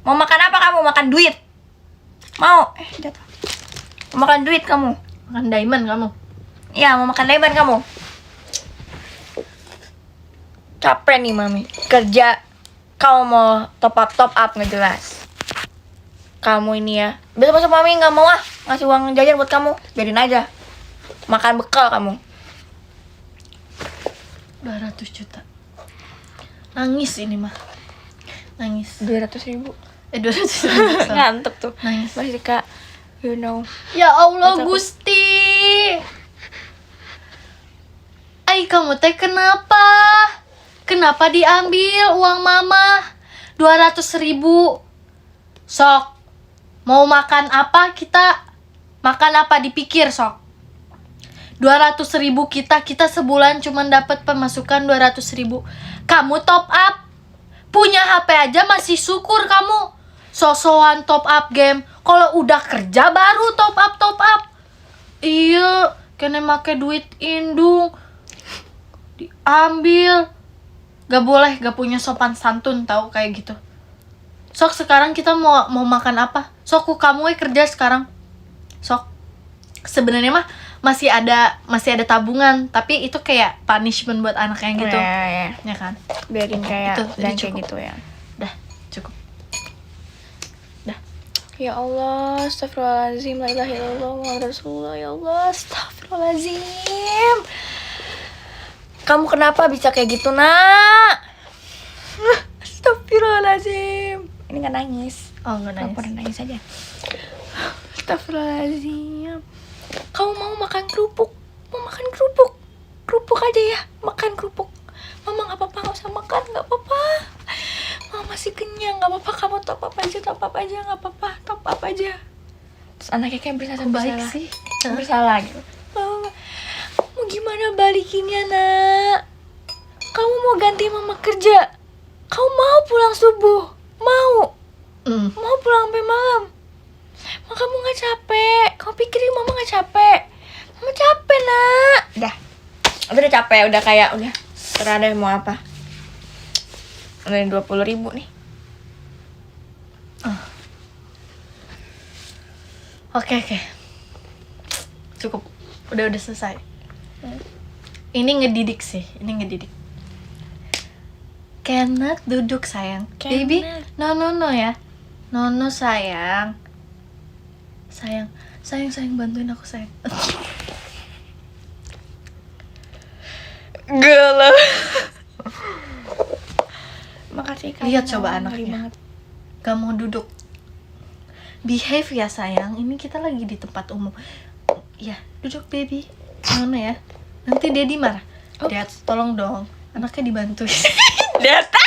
Mau makan apa kamu? Makan duit. Mau? Jatuh. Mau makan duit kamu? Makan diamond kamu. Iya, mau makan leban kamu. Capek nih mami. Kerja. Kamu mau top up nggak jelas. Kamu ini ya. Besok mami nggak mau ngasih uang jajan buat kamu. Biarin aja. Makan bekal kamu. 200 juta. Nangis ini mah. Nangis. 200.000. 200 juta. Ngantuk tuh. Nangis. Masih Kak. You know. Ya Allah, Masa aku- Gusti. Ay, kamu teh kenapa? Kenapa diambil uang mama? 200.000. Sok. Mau makan apa kita? Makan apa dipikir sok. 200.000 kita sebulan cuma dapat pemasukan 200.000. Kamu top up. Punya HP aja masih syukur kamu. Sosokan top up game. Kalau udah kerja baru top up. Iya, kena make duit indung. Diambil. Gak boleh, gak punya sopan santun tahu kayak gitu. Sok sekarang kita mau makan apa? Sok kamu kerja sekarang. Sok. Sebenarnya mah masih ada tabungan, tapi itu kayak punishment buat anak yang gitu. Ya. Ya kan? Biarin kayak Itu, dan cukup. kayak gitu ya. Dah, cukup. Ya Allah, astagfirullahaladzim, la ilaha illallah, Muhammad Rasulullah, ya Allah, astagfirullahaladzim. Kamu kenapa bisa kayak gitu, nak? Astagfirullahaladzim. Ini gak nangis. Oh, enggak Kamu nangis. pernah nangis aja. Astagfirullahaladzim. Kamu mau makan kerupuk? Mau makan kerupuk? Kerupuk aja ya, makan kerupuk. Mama gak apa-apa, gak usah makan, gak apa-apa. Mama masih kenyang, gak apa-apa, kamu top up aja, gak apa-apa, top up aja. Terus anaknya kayak bersalah Baik sih. bersalah gitu. Mau gimana balikinnya, nak? Kamu mau ganti mama kerja? Kamu mau pulang subuh? Mau? Mau pulang sampai malam? Mama kamu gak capek? Kamu pikirin mama gak capek? Mama capek, nak. Udah capek, udah kayak udah serah deh mau apa. Udah 20.000 nih. Oke. Cukup. Udah selesai. Ini ngedidik sih, Kenneth duduk sayang. Kenneth. Baby, no ya. No sayang. Sayang bantuin aku sayang. Gila. Makasih Kak. Lihat coba Ngeri anaknya. banget. Gak mau duduk. Behave ya sayang. Ini kita lagi di tempat umum. Ya, duduk baby. Mana ya? Nanti Daddy marah. Dad, tolong dong. Anaknya dibantuin. Data.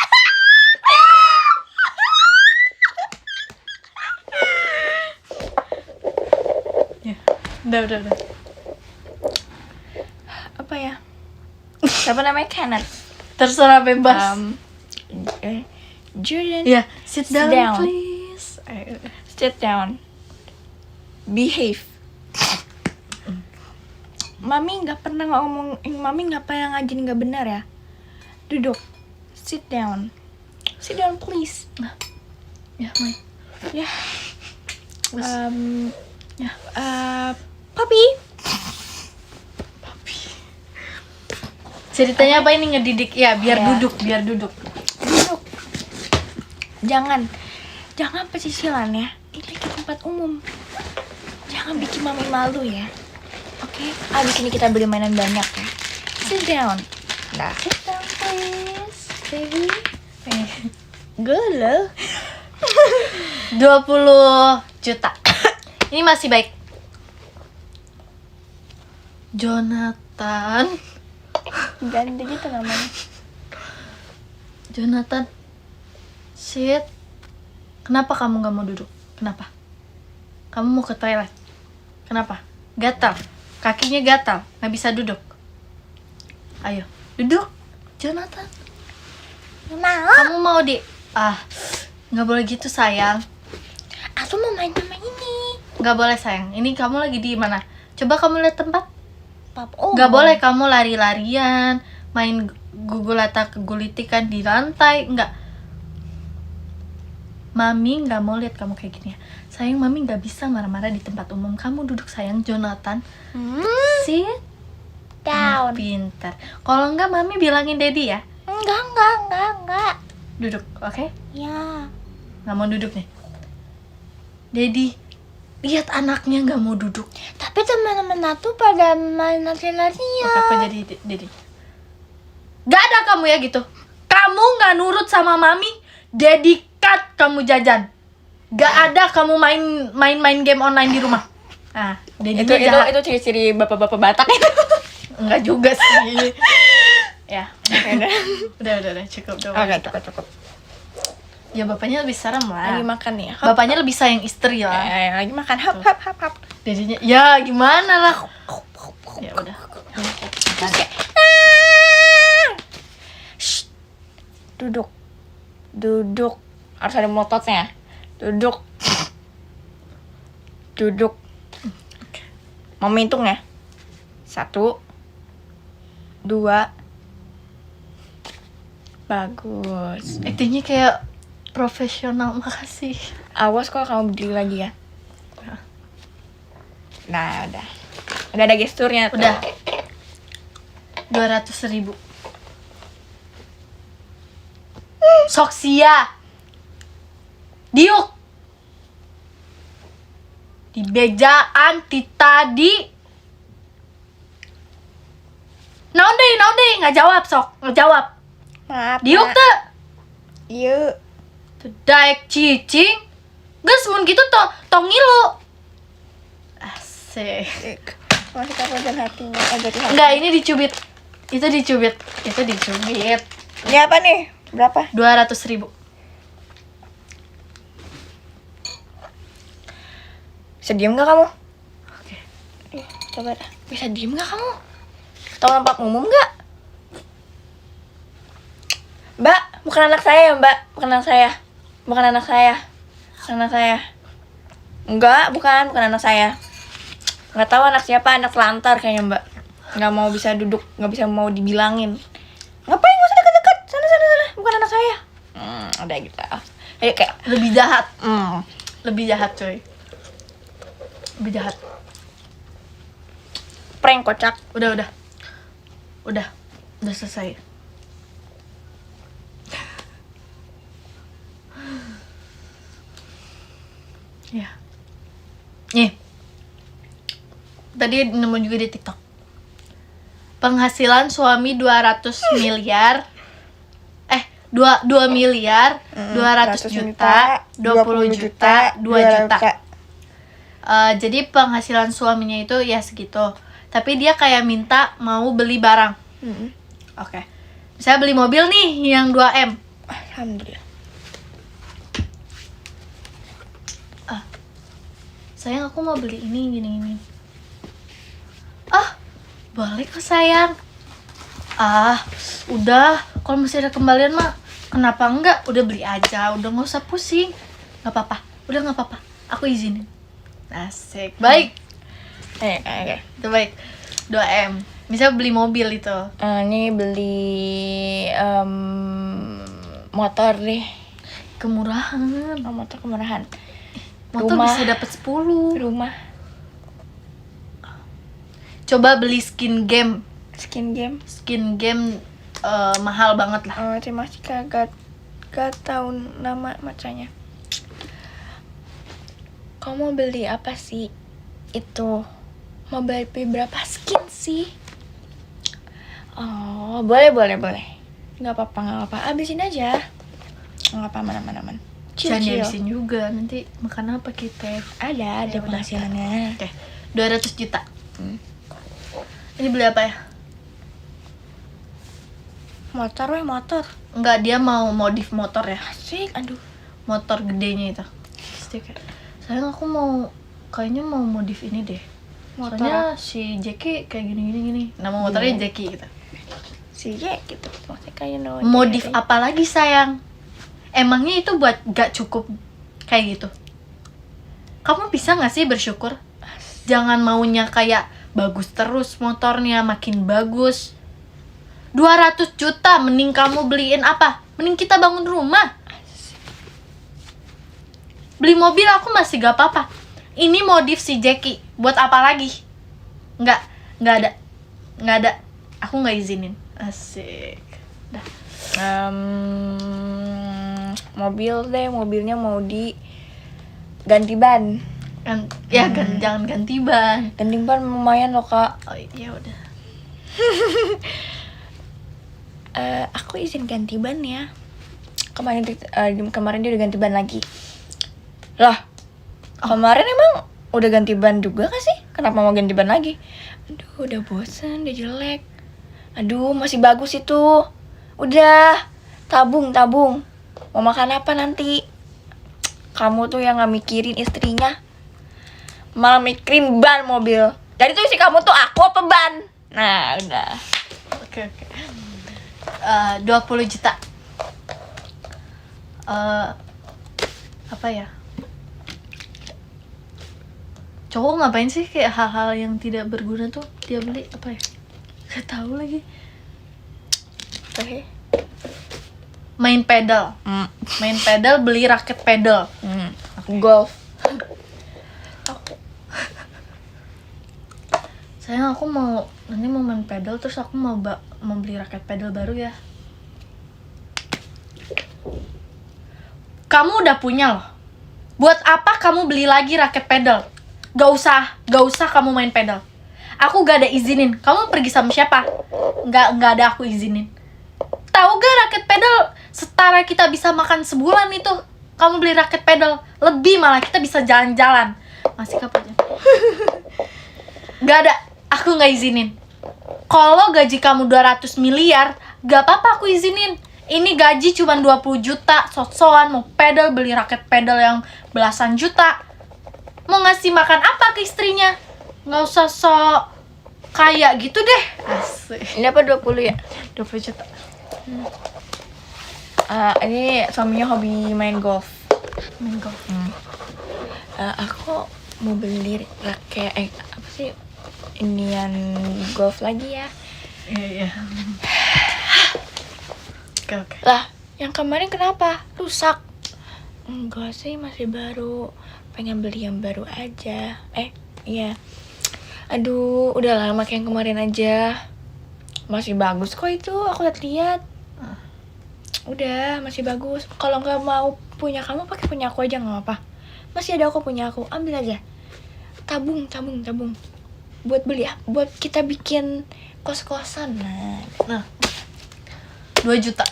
Ya, udah. Apa ya? Siapa namanya? Kenneth. Terserah bebas. Jordan. Ya, sit Sit down, down. please. Sit down. Behave. Mami nggak pernah ngomong, Mami nggak pernah ngajarin nggak benar ya. Duduk. Sit down. Sit down please. Ya, Mai. Ya. Wes. Ya. Papi. Ceritanya apa ini ngedidik ya? Biar Ya. duduk, biar duduk. Duduk. Jangan pesisilan ya. Ini ke tempat umum. Jangan bikin mami malu ya. Oke. Abis ini kita beli mainan banyak ya. Sit down. Nah. Sit down please, baby. Gelo. 20 juta. Ini masih baik. Jonathan. Ganda gitu namanya. Jonathan. Shit. Kenapa kamu gak mau duduk? Kenapa? Kamu mau ke toilet? Kenapa? Gatal. Kakinya gatal. Gak bisa duduk. Ayo, duduk. Jonathan. Kamu mau gak boleh gitu sayang. Aku mau main sama ini. Gak boleh sayang. Ini kamu lagi di mana? Coba kamu lihat tempat. Pap. Oh. Gak boleh kamu lari-larian, main gugulata gulitikan di lantai. Enggak. Mami gak mau lihat kamu kayak gini ya. Sayang, mami gak bisa marah-marah di tempat umum. Kamu duduk sayang, Jonathan. Sit Down. Pintar. Kalau enggak mami bilangin daddy ya. Enggak. Duduk, oke? Ya. Gak mau duduk nih. Daddy, lihat anaknya gak mau duduk. Tapi teman-teman aku pada main lari-larian. Oke, aku jadi daddy. Gak ada kamu ya gitu. Kamu gak nurut sama mami, daddy cut kamu jajan. Gak ada kamu main game online di rumah. Nah, daddy-nya jahat. Itu ciri-ciri bapak-bapak Batak itu. Enggak juga sih. Ya, udah cukup. Oke, cukup. Ya bapaknya lebih serem lah. Lagi makan nih. Bapaknya lebih sayang istri lah. Lagi makan. Hap. Jadinya ya gimana lah. Ya udah. Oke. Shh. Duduk. Harus ada melototnya. Duduk. Mau hitung ya? 1 2. Bagus. Aktingnya kayak profesional, makasih. Awas kalau kamu berdiri lagi ya. Nah, udah ada gesturnya tuh. Udah. 200.000. Soksia. Diuk. Di bejaan ti tadi. Naon deh, nggak jawab sok, nggak jawab. Maaf. Diuk tuh. Iya. Daek cicing. Geus mun kitu tong ngilu. Asik. Masih kapan hatinya agak hati. Enggak, ini dicubit. Itu dicubit. Ini apa nih? Berapa? 200.000. Bisa diem gak kamu? Oke. Coba dah. Bisa diem gak kamu? Tahu tempat umum gak? Mbak, bukan anak saya ya mbak. Bukan anak saya. Enggak, bukan anak saya. Nggak tahu anak siapa, anak selantar kayaknya mbak. Nggak mau bisa duduk, nggak bisa mau dibilangin. Ngapain, nggak usah deket-deket. Sana, bukan anak saya. Udah gitu. Ayo kayak. Lebih jahat. Lebih jahat, coy. Lebih jahat. Prank kocak. Udah selesai. Ya. Nih. Tadi nemu juga di TikTok. Penghasilan suami 200 miliar. 2 miliar, 200 juta, 20 juta, 2 juta. Jadi penghasilan suaminya itu ya segitu. Tapi dia kayak minta mau beli barang. Oke. Saya beli mobil nih yang 2M. Alhamdulillah. Sayang, aku mau beli ini gini. Boleh kok sayang. Udah, kalau masih ada kembalian mah kenapa enggak? Udah beli aja, udah nggak usah pusing. Nggak apa-apa. Aku izinin. Asik. Baik. Oke. Itu baik. 2M. Bisa beli mobil itu. Ini beli motor deh. Kemurahan. Motor kemurahan. Motor Rumah. bisa dapat 10. Rumah. Coba beli skin game. Skin game. Skin game mahal banget lah. Oh, terima kasih Kak. Gak tahu nama macanya. Kamu mau beli apa sih? Itu mau beli berapa skin sih? Oh, boleh. Nggak apa-apa. Habisin aja. Nggak apa, aman. Jangan Chill. habisin juga. Nanti makan apa kita? Ada Ya udah. penghasilannya. Oke, 200 juta. Hmm. Ini beli apa ya? Motor. Enggak, dia mau modif motor ya. Asik, aduh. Motor gedenya itu. Terus dia kayak, sayang aku kayaknya mau modif ini deh. Motor Soalnya si Jackie kayak gini. Nama motornya Iya. Jackie gitu. Si Jack gitu. Maksudnya kayak Modif apa lagi sayang? Emangnya itu buat gak cukup kayak gitu? Kamu bisa gak sih bersyukur? Jangan maunya kayak bagus terus motornya, makin bagus. 200 juta, mending kamu beliin apa? Mending kita bangun rumah. Beli mobil aku masih gak apa-apa. Ini modif si Jackie, buat apa lagi? Nggak ada. Aku nggak izinin. Asik. Dah. Mobilnya mau ganti ban. Jangan ganti ban. Ganti ban lumayan loh Kak. Oh iya udah. Aku izin ganti ban ya. Kemarin dia udah ganti ban lagi. Lah, kemarin emang udah ganti ban juga gak sih? Kenapa mau ganti ban lagi? Aduh, udah bosen, udah jelek. Aduh, masih bagus itu. Udah, tabung. Mau makan apa nanti? Kamu tuh yang gak mikirin istrinya, malah mikirin ban mobil. Jadi tuh isi kamu tuh aku apa ban? Nah, udah. Oke. 20 juta. Apa ya? Cowok ngapain sih kayak hal-hal yang tidak berguna tuh dia beli apa ya? Gak tahu lagi. Oke. Main pedal, beli raket pedal. Golf. Sayang, aku nanti mau main pedal, terus aku mau beli raket pedal baru ya. Kamu udah punya loh. Buat apa kamu beli lagi raket pedal? Gak usah kamu main pedal. Aku gak ada izinin. Kamu pergi sama siapa? Gak ada aku izinin. Tahu gak raket pedal setara kita bisa makan sebulan itu? Kamu beli raket pedal, lebih malah kita bisa jalan-jalan. Masih kapan? Gak ada, aku gak izinin. Kalau gaji kamu 200 miliar, gak apa-apa aku izinin. Ini gaji cuma 20 juta, sok-sokan mau pedal, beli raket pedal yang belasan juta. Mau ngasih makan apa ke istrinya? Nggak usah sok kayak gitu deh. Asik. Ini apa 20 ya? 20 juta. Ini suaminya hobi main golf. Main golf. Aku mau beli raket apa sih? Inian golf lagi ya. Iya. Oke. Lah, yang kemarin kenapa? Rusak. Enggak sih, masih baru. Pengen beli yang baru aja. Iya. Aduh, udah lama kayak yang kemarin aja. Masih bagus kok itu, aku lihat. Udah, masih bagus. Kalau nggak mau punya kamu, pakai punya aku aja nggak apa. Masih ada aku punya aku, ambil aja. Tabung. Buat beli, buat kita bikin kos-kosan. Nah, 2 juta.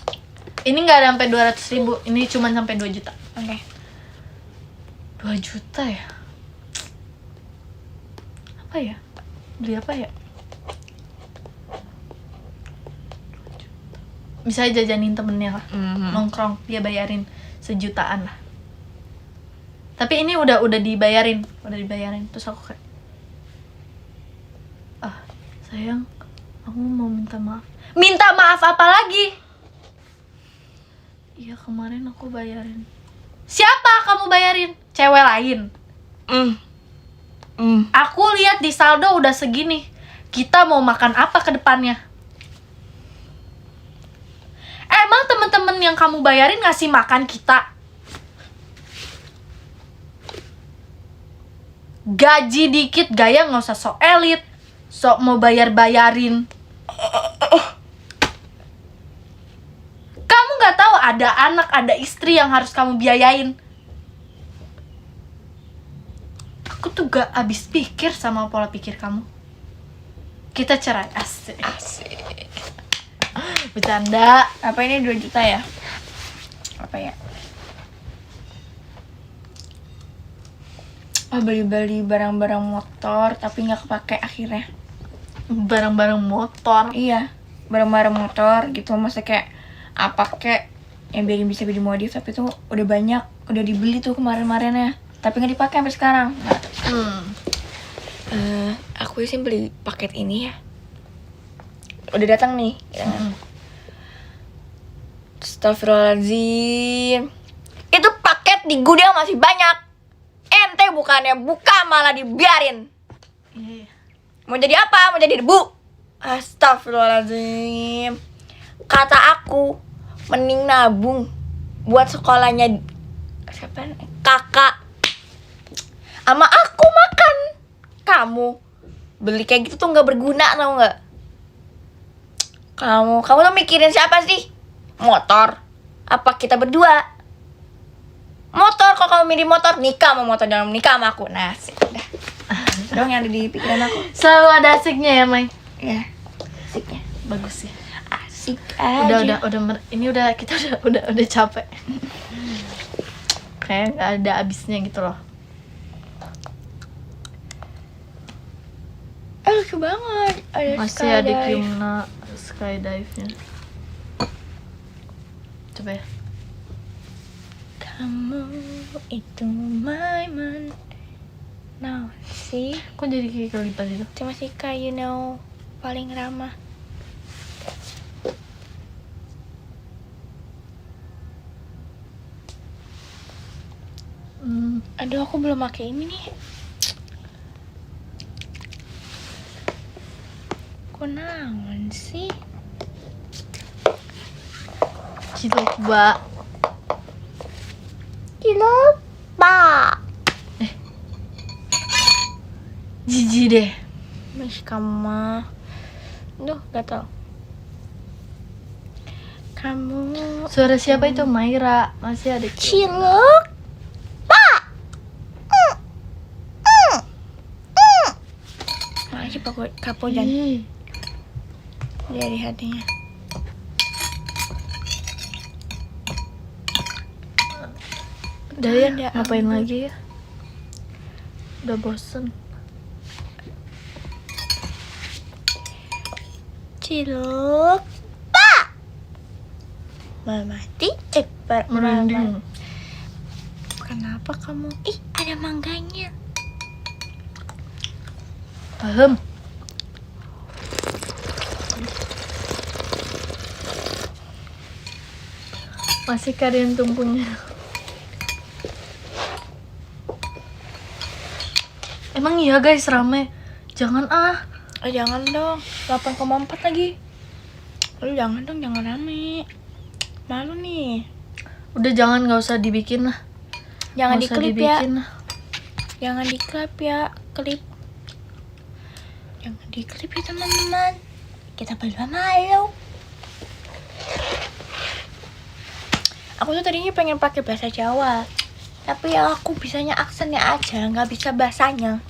Ini nggak ada sampai 200 ribu. Ini cuma sampai 2 juta. Oke. 2 juta ya? Apa ya? Beli apa ya? Bisa jajanin temennya lah. Nongkrong, dia bayarin sejutaan lah. Tapi ini udah dibayarin. Terus aku kayak, sayang, aku mau minta maaf. Minta maaf apa lagi? Iya, kemarin aku bayarin. Siapa kamu bayarin? Cewek lain. Aku lihat di saldo udah segini. Kita mau makan apa ke depannya? Emang temen-temen yang kamu bayarin ngasih makan kita? Gaji dikit, gaya nggak usah sok elit. Sok mau bayar-bayarin. Kamu nggak tahu ada anak, ada istri yang harus kamu biayain. Aku tuh gak habis pikir sama pola pikir kamu. Kita cerai. Asik. Bercanda. Apa ini 2 juta ya? Apa ya? Oh, beli-beli barang-barang motor tapi nggak kepake akhirnya. Barang-barang motor. Iya, barang-barang motor gitu. Maksudnya kayak apa kek yang biar bisa dimodif, tapi tuh udah banyak, udah dibeli tuh kemarin-kemarinnya, tapi nggak dipakai sampai sekarang. Aku sih beli paket ini ya. Udah datang nih. Astagfirullahaladzim. Itu paket di gudang masih banyak. Ente bukannya buka malah dibiarin. Iya. Mau jadi apa? Mau jadi debu? Astagfirullahaladzim. Kata aku, mending nabung buat sekolahnya siapa? Kakak. Sama aku makan. Kamu beli kayak gitu tuh nggak berguna, tau nggak? Kamu tuh mikirin siapa sih? Motor? Apa kita berdua? Motor, kalau kamu milih motor, nikah sama motor, jangan nikah sama aku. Nah, sih, udah. Dong yang ada di pikiran aku. Selalu ada asiknya ya, Mai. Ya, asiknya. Bagus sih. Asik aja. Ini udah kita udah capek. Kayak nggak ada habisnya gitu loh. Lucu banget. Ada Masih ada skydive. Kyumna skydive-nya. Coba ya. Kamu itu my man. Now, sih. Kok jadi kayak kelipat itu? Cuma sih kayak you know paling ramah. Aduh, aku belum pakai ini nih. Konangan sih. Cilok, Mbak. Kilo, Pak. Jijik deh. Mas kamu. Duh, gatal. Kamu Suara siapa itu? Maira. Masih ada cilok, Pak. Makasih Pak Kapojan Ih, dari hatinya. udah ya, Ada ngapain ampun. lagi ya? Udah bosen. Cilok, Pak. Mati, Merinding. Kenapa kamu? Ih, ada mangganya. Paham. Masih kalian tumpunya. Emang iya guys, rame. Jangan ah. Jangan dong, 8,4 lagi. Lu jangan dong, jangan rame. Malu nih. Udah jangan, nggak usah dibikin lah. Jangan Nggak usah diklip ya. dibikin lah. Jangan diklip ya, klip. Jangan diklip ya teman-teman. Kita berdua malu. Aku tuh tadinya pengen pakai bahasa Jawa, tapi ya aku bisanya aksennya aja, nggak bisa bahasanya.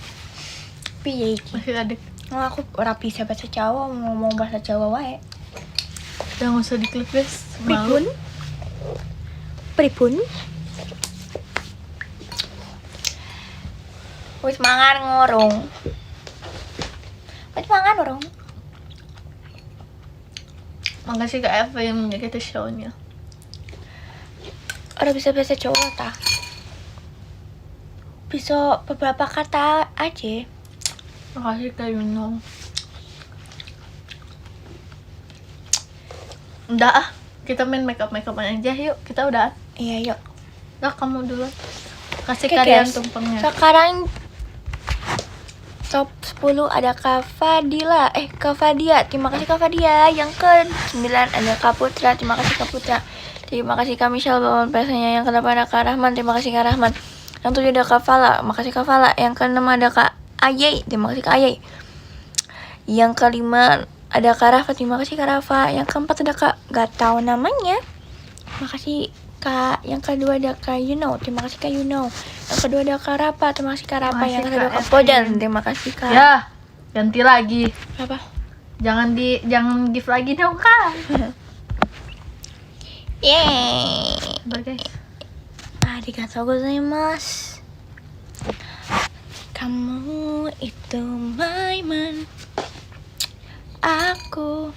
Piye iki? Masih ada. Nah, aku ora bisa bahasa Jawa, mau ngomong bahasa Jawa wae. Udah nggak usah diklip guys. Pripun? Malu. Pripun? Wis mangan ngorong. Wis mangan ngorong. Makasih Kak Eva yang menjaga show-nya. Udah bisa bahasa Jawa tak? Bisa beberapa kata aja. Makasih Kak Yuno. Udah ah, kita main make-up-an aja yuk. Kita udah. Iya, yuk. Udah kamu dulu. Kasih Oke, kalian guys. tumpengnya. Sekarang top 10 ada Kak Fadila. Kak Fadia. Terima kasih Kak Fadia. Yang ke-9 ada Kak Putra. Terima kasih Kak Putra. Terima kasih Kak Michelle bangun pesanya. Yang ke-8 ada Kak Rahman. Terima kasih Kak Rahman. Yang 7 ada Kak Fala. Makasih Kak Fala. Yang ke-6 ada Kak Ayai. Terima kasih Kak Ayai. Yang kelima ada Kak Rafa, terima kasih Kak Rafa. Yang keempat ada Kak, gak tahu namanya, makasih Kak. Yang kedua ada Kak Yuno, terima kasih Kak Yuno. Yang kedua ada Kak Rafa, terima kasih Kak Rafa. Makasih, Yang kedua Kak Kak FM. Pojan, terima kasih Kak. Ya, ganti lagi. Apa? Jangan give lagi dong, Kak. Yeay. Sabar, guys. Arigatou gozaimasu. Kamu itu mainan aku.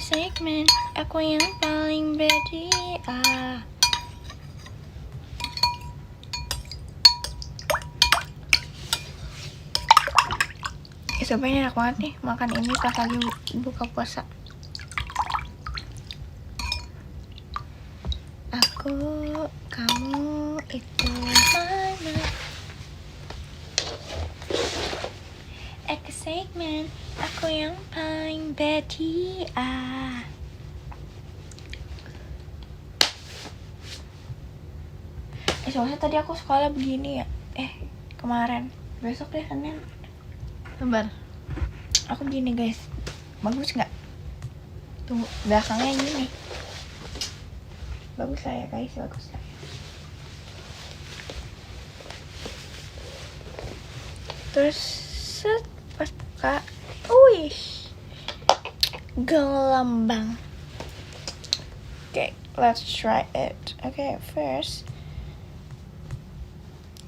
Segmen aku yang paling bedia. Sebenarnya enak banget nih makan ini pas lagi buka puasa. Aku, kamu itu mana? Excitement, aku yang paling bedia. Soalnya tadi aku sekolah begini ya. Kemarin. Besok deh Senin. Sabar. Aku begini guys. Bagus nggak? Tunggu, belakangnya gini. Bagus lah ya guys, bagus lah ya. Terus set pas buka, wih, gelambang. Okay, let's try it. Okay, first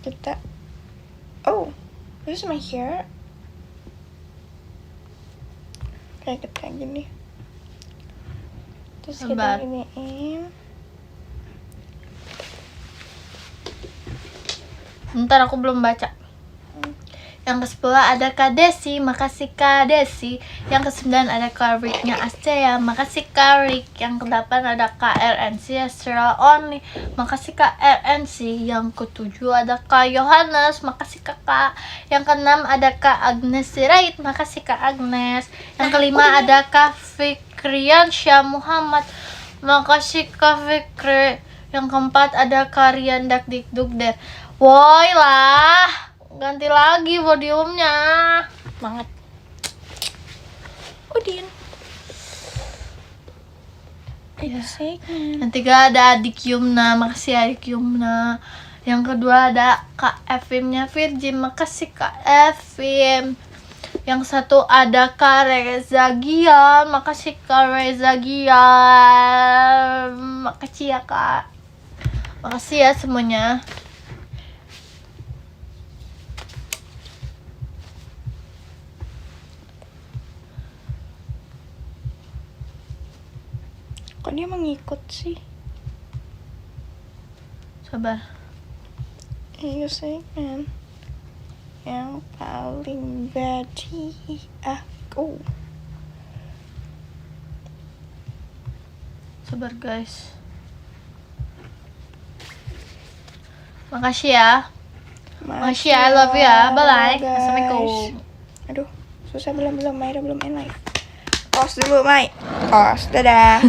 kita, oh, this is my hair. Kayak kita gini. Terus Sabar. kita giniin. Bentar, aku belum baca. Yang ke-10 ada Kak Desi, makasih Kak Desi. Yang ke-9 ada Kak Ricknya Astea, makasih Kak Rick. Yang ke-8 ada Kak RNC Astral Only, makasih Kak RNC. Yang ke-7 ada Kak Yohanes, makasih Kakak. Yang ke-6 ada Kak Agnes Sirait, makasih Kak Agnes. Yang ke-5 ada Kak Fikrian Syah Muhammad, makasih Kak Fikri. Yang ke-4 ada Kak Rian Dakdikdukder. Woi lah, ganti lagi podiumnya. Semangat. Udin. Excitement. Yang 3 ada Adik Yumna, makasih Adik Yumna. Yang kedua ada Kak Evimnya Virgin, makasih Kak Evim. Yang 1 ada Kak Reza Gian, makasih Kak Reza Gian. Makasih ya Kak. Makasih ya semuanya. Kok dia mengikut sih? Sabar. Excitement. Yang paling badi aku. Sabar guys. Makasih ya. Makasih ya, I love you ya. Bye. guys. Assalamualaikum. Aduh, susah belum Maira belum in live. Pause dulu, Mai. Pause, dadah.